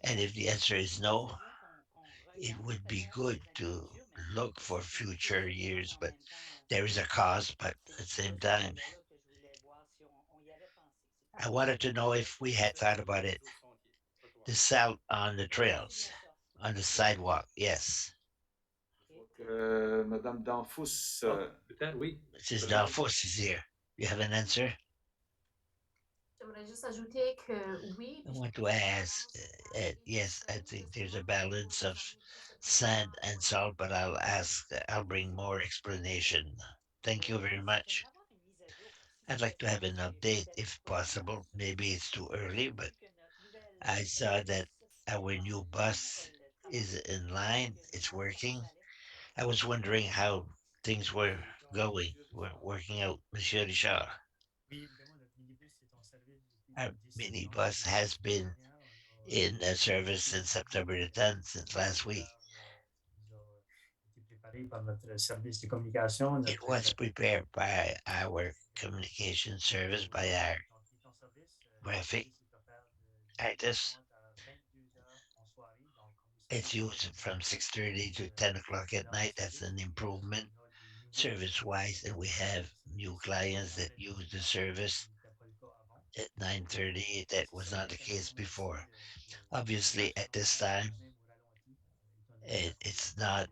And if the answer is no, c'est bien qu'on it regarde would be peut-être good les to animaux mais look for c'est un petit peu future égoïste years, en but même temps there is a cost, but at the same time, là que je voulais voir si on y avait pensé. I wanted to know if we had thought about it. The salt on the trails, on the sidewalk, yes. Madame Danfous. Peut-être, oui. Mrs. Dalfos is here. You have an answer? J'aimerais juste ajouter que oui. I want to ask, yes, I think there's a balance of sand and salt, but I'll bring more explanation. Thank you very much. I'd like to have an update if possible. Maybe it's too early, but I saw that our new bus is in line. It's working. I was wondering how things were going, were working out, Monsieur Richard. Oui, évidemment, notre minibus est en service depuis Our le 17 minibus janvier has been dernier. in service since September the 10th, since last week. It was prepared by our communication service, by our graphic artists. It's used from 6:30 to 10 o'clock at night. That's an improvement service-wise, and we have new clients that use the service at 9:30. That was not the case before. Obviously, at this time, it's not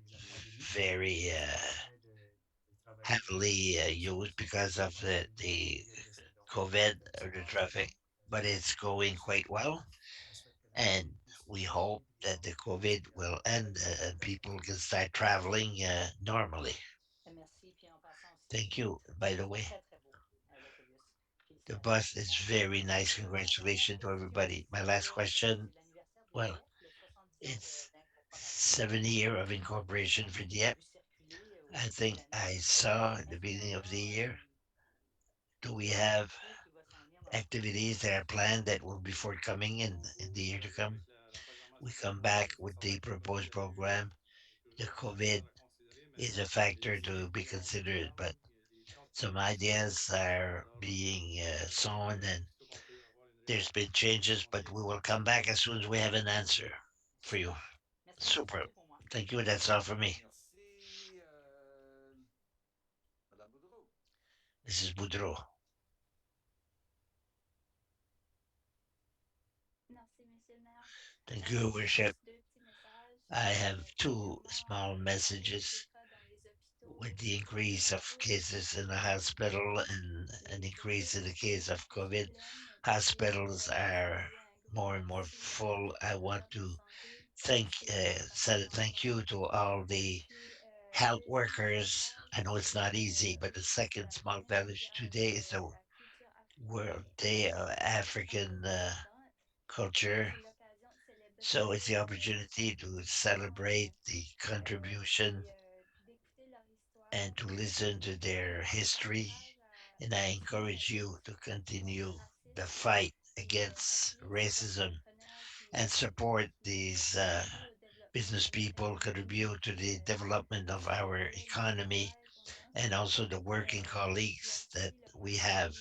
very heavily used because of the COVID or the traffic, but it's going quite well. And we hope that the COVID will end and people can start traveling normally. Merci. Puis en passant aussi, Thank you. By the way, très, très beau, l'autobus. the Félicitations. bus is very nice. Congratulations to everybody. My last question. C'est l'anniversaire de Well, Dieppe, le 70 ans it's d'incorporation. 70 year of incorporation for J'ai Dieppe. vu circuler au I début de think l'année. I saw at the Est-ce qu'il y beginning of the aura year. Do we une have activité qui va s'en venir dans le futur? activities that are planned that will be forthcoming in the year to come? We come back with the proposed program. The COVID is a factor to be considered, but some ideas are being sown and there's been changes, but we will come back as soon as we have an answer for you. Merci, Super. c'est tout pour moi. Thank you. That's all for me. Merci, Madame Boudreau. This is Boudreau. Merci, Monsieur le maire. Thank you, J'ai Worship. juste deux petits messages. I have two Premièrement, small avec messages. les cas dans les hôpitaux, With the increase of cases in the hospital and an increase in the case of COVID, hospitals are more and more full. I want to send a thank you to all the health workers. I know it's not easy, but the second small village today is the World Day of African culture. l'occasion de célébrer So it's the opportunity to celebrate the contribution d'écouter leur histoire. and to listen to their history. And I encourage you to continue the fight against racism and support these business people, contribute to the development of our economy and also the working colleagues that we have.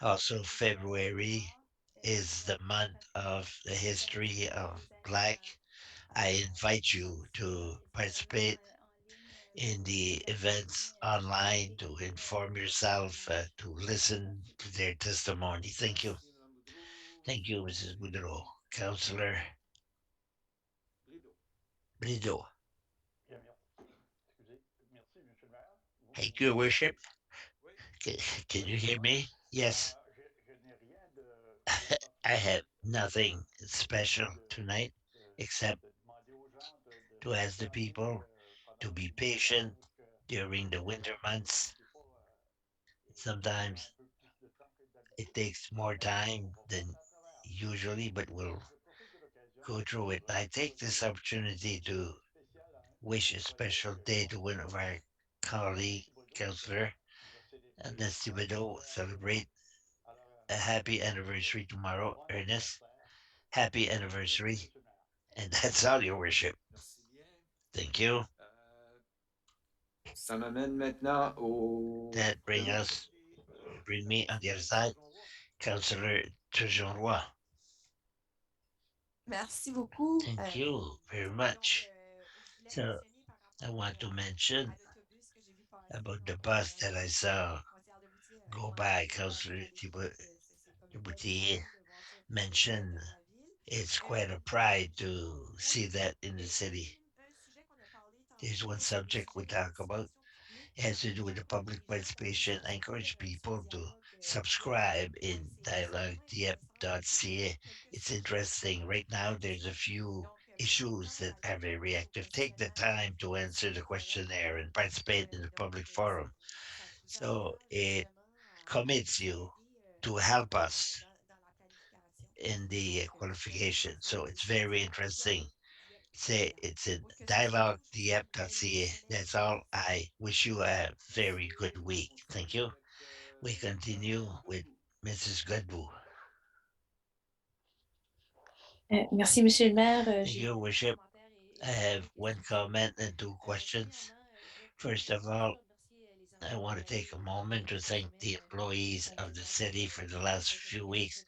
Also, February is the month of the history of Black. I invite you to participate in the events online, to inform yourself, to listen to their testimony. Thank you. Merci, Madame Boudreau. Thank you, Mrs. Boudreau. Councillor Brideau. Brideau. Bien, excusez. Merci, Monsieur le maire. Thank you, Worship. Oui. Can you hear me? Yes. Je n'ai rien de I have nothing special tonight except demander aux gens to ask the people to be patient during the winter months. Sometimes it takes more time than usually, but we'll go through it. I take this opportunity to wish a special day to one of our colleague, Councillor Ernest Thibodeau, celebrate a happy anniversary tomorrow. Ernest, happy anniversary. And that's all, Your Worship. Merci bien. Thank you. Ça m'amène maintenant au. That bring me on the other side, Councillor Turgeon-Roy. Merci beaucoup. Thank you very much. So I want to mention about the bus that I saw go by. Councillor Thibautier mentioned it's quite a pride to see that in the city. There's one subject we talk about. It has to do with the public participation. I encourage people to subscribe in dialoguedieppe.ca. It's interesting. Right now, there's a few issues that are very active. Take the time to answer the questionnaire and participate in the public forum. So it commits you to help us in the qualification. So it's very interesting. Say it's in dialoguedieppe.ca. That's all. I wish you a very good week. Thank you. We continue with Mrs. Godbout. Merci, Monsieur le maire. Thank you, Worship. I have one comment and two questions. First of all, I want to take a moment to thank the employees of the city for the last few weeks.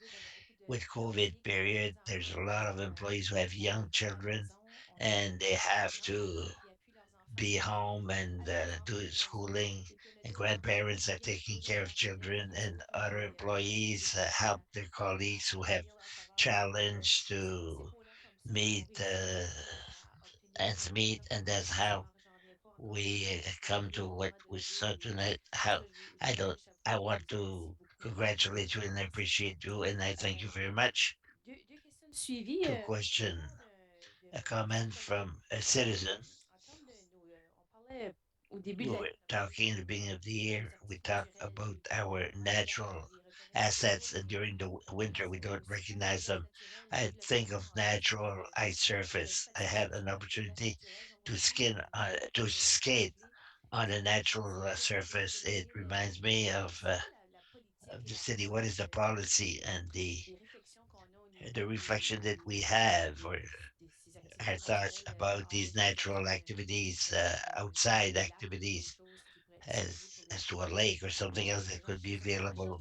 With COVID period, there's a lot of employees who have young children and they have to be home and do schooling, and grandparents are taking care of children, and other employees help their colleagues who have challenged to meet ends meet, and that's how we come to what we saw tonight. How I don't. I want to congratulate you and I appreciate you and I thank you very much. Two question, a comment from a citizen. We were talking in the beginning of the year. We talked about our natural assets, and during the winter, we don't recognize them. I think of natural ice surface. I had an opportunity to skate on a natural surface. It reminds me of the city. What is the policy and the reflection that we have, or our thoughts about these natural activities, outside activities, as to a lake or something else that could be available.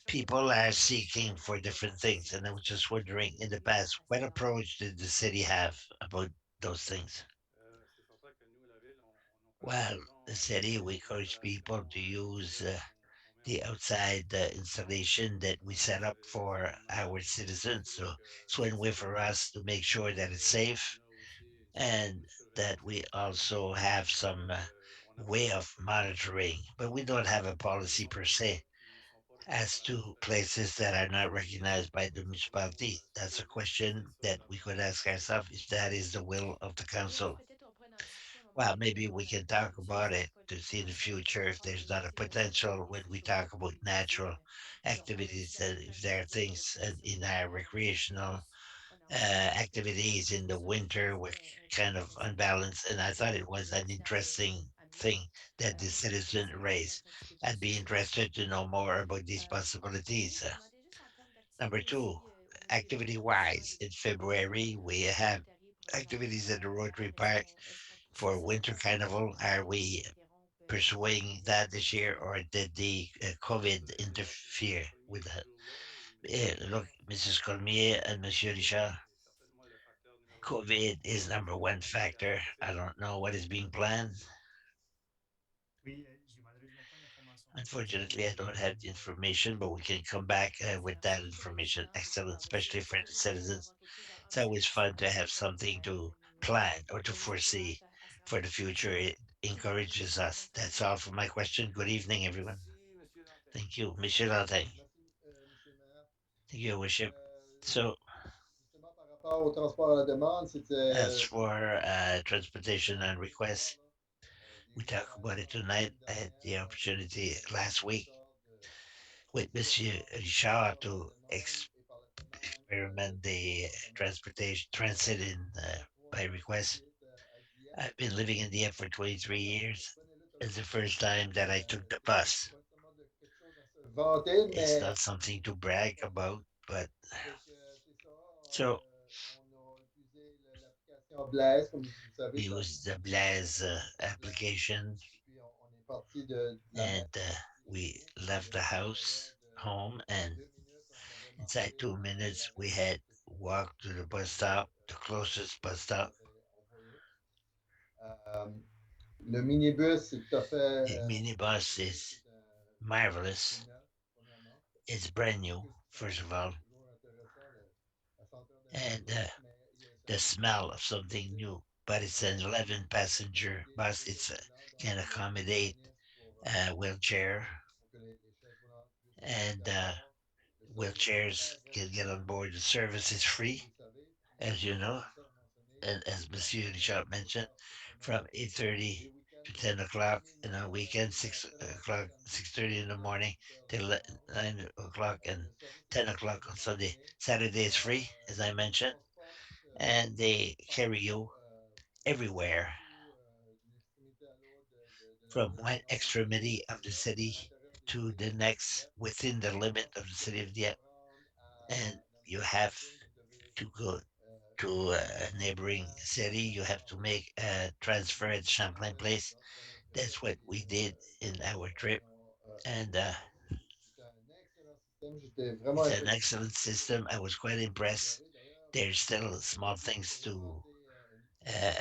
People are seeking for different things, and I was just wondering, in the past, what approach did the city have about those things? C'est certain que nous, la ville, on encourage Well, les gens the à city, we utiliser encourage la people to on use met en the place outside installation that we set up for our citizens. So it's one way for us to make sure that it's safe on a aussi une and that we also have some on way approche of monitoring, but we don't have a policy per se qui sont pas as to places that are not recognized by the municipality. That's a question that we could ask ourselves if that is the will of the council. Well, maybe we can talk about it to see in the future if there's not a potential when we talk about natural activities, and if there are things in our recreational activities in the winter were kind of unbalanced. And I thought it was an interesting thing that the citizen raised. I'd be interested to know more about these possibilities. Number two, activity wise, in February, we have activities at the Rotary Park for Winter Carnival. Are we pursuing that this year, or did the COVID interfere with that? Look, Mrs. Cormier and Monsieur Richard, certainement le facteur numéro un COVID is dans number one factor. I don't know what is being planned. Oui, j'ai malheureusement pas l'information Unfortunately, I don't have the information, but we can come back with that information. Excellent, especially for the citizens. It's always fun to have something to plan or to foresee for the future. It encourages us. That's all for my question. Good evening, everyone. Merci, Monsieur Lantin. Thank you, Monsieur Lantin. Merci, Monsieur le maire. Thank you, Your Worship. Euh, So, Justement, par rapport au transport à la demande, c'était as for transportation and requests, we des talked about it informations la tonight. semaine I had the dernière. opportunity last week Richard with Monsieur d'urgence Richard par la to demande et par la commande experiment the transport en commun. transportation transit in by request. À Dieppe. I've been living in Dieppe for 23 Je years. connais It's the l'autobus. first time that I took the bus. Pas nécessairement de quelque chose à se vanter, It's mais not something to brag about, but fait que c'est ça. so On a utilisé l'application Blaise, comme vous savez, we ça used the fonctionne Blaze très bien. application, Et puis on est parti de la and maison we ici au left the bureau. En house dedans home, de and 2 minutes, on avait inside marché 2 minutes la we maison had ici. walked to the bus stop, the closest bus On stop. avait envoyé. Euh, le minibus, c'est tout à fait The minibus is c'est marvelous. neuf, premièrement. It's brand new, Acoustiquement, first of all, c'est toujours intéressant, la senteur d'un and minibus, mais the smell of c'est something assez new. But it's an 11 passenger commodique bus. et It's convenable. Donc, can il y a des accommodate mécanismes a wheelchair, pour que les chaises volantes puissent se and mettre à bord. Le service est wheelchairs très can get agréable, on board. The service is comme free, vous le savez. as you Puis, know, j'aime ça le mentionner, and as Monsieur Richard mentioned, heures cette semaine. from 8:30 Les week-ends, to c'est 10 du o'clock, premier and on niveau weekends et 6 très avancé o'clock, samedi 6:30 in the jusqu'à morning 18 heures le till dimanche. 9 o'clock, and Le service est 10 très o'clock on Sunday. demandé. Saturday is free, as I Ils mentioned, transportent and they carry you partout, everywhere partout d'une extrémité à l'autre de la from ville. one Donc, extremity of the Dieppe, à city l'intérieur de to the de next Dieppe. within the limit Alors, of the si vous city devez of vous Dieppe, rendre and à you n'importe quelle have ville, vous devez to go to a neighboring city, you have to make a transfer at Champlain Place. That's what we did in our trip, and J'étais vraiment it's an impressionné. excellent system. I was quite impressed. There's still small things uh,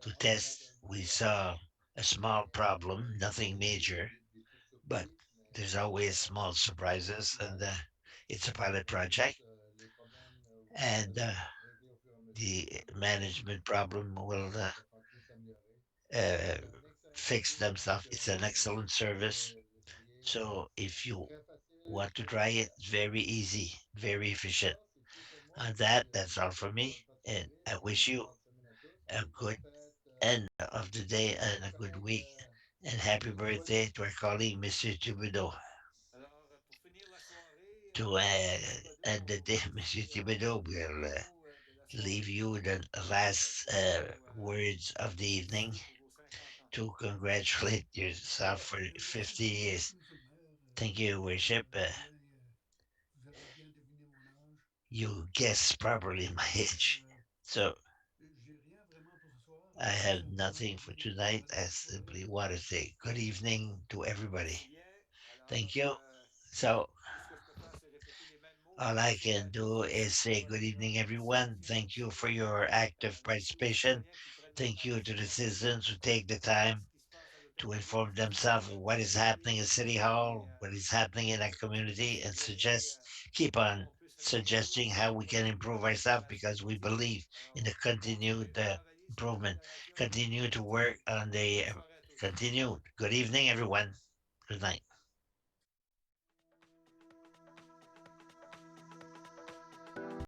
to test. We saw a small problem, nothing major, but there's always small surprises, and it's a pilot project, and the management problem will uh, fix themselves. It's an excellent service. So if you want to try it, it's very easy, very efficient. On that, that's all for me. And I wish you a good end of the day and a good week. And happy birthday to our colleague, Monsieur Thibodeau. Alors, pour finir la soirée, To si vous end the day, Monsieur Thibodeau will de la leave soirée, you the last words of the evening merci pour vos 50 ans. to congratulate yourself for 50 Merci years. beaucoup, Monsieur le maire. Thank you, Worship. Vous avez bien deviné mon âge. You guessed properly my age. So J'ai rien vraiment pour ce soir. I Tout have simplement nothing vous for dire tonight. I bonne simply soirée. want to say good evening to everybody. Bien, alors, Thank you. So tout ce que je peux faire, c'est répéter les mêmes mots. all I Bonne soirée can à do tous. is Merci pour say votre good evening, everyone. merci Thank you for d'exister. your active Merci aux participation. citoyens qui prennent le Thank temps de you se to the former citizens who take the à time ce qui se passe à to l'hôtel de ville, inform qui themselves of suggèrent what is des idées happening pour at City améliorer Hall, what is happening in our notre community, and suggérer keep comment on on peut s'améliorer suggesting aussi how au we can profit de improve notre ourselves population. because we believe in Alors, the continued continuez de travailler sur vos improvement. améliorations Continue to continues. work on the Bonne soirée à tous. continued. Good evening, everyone. Good night.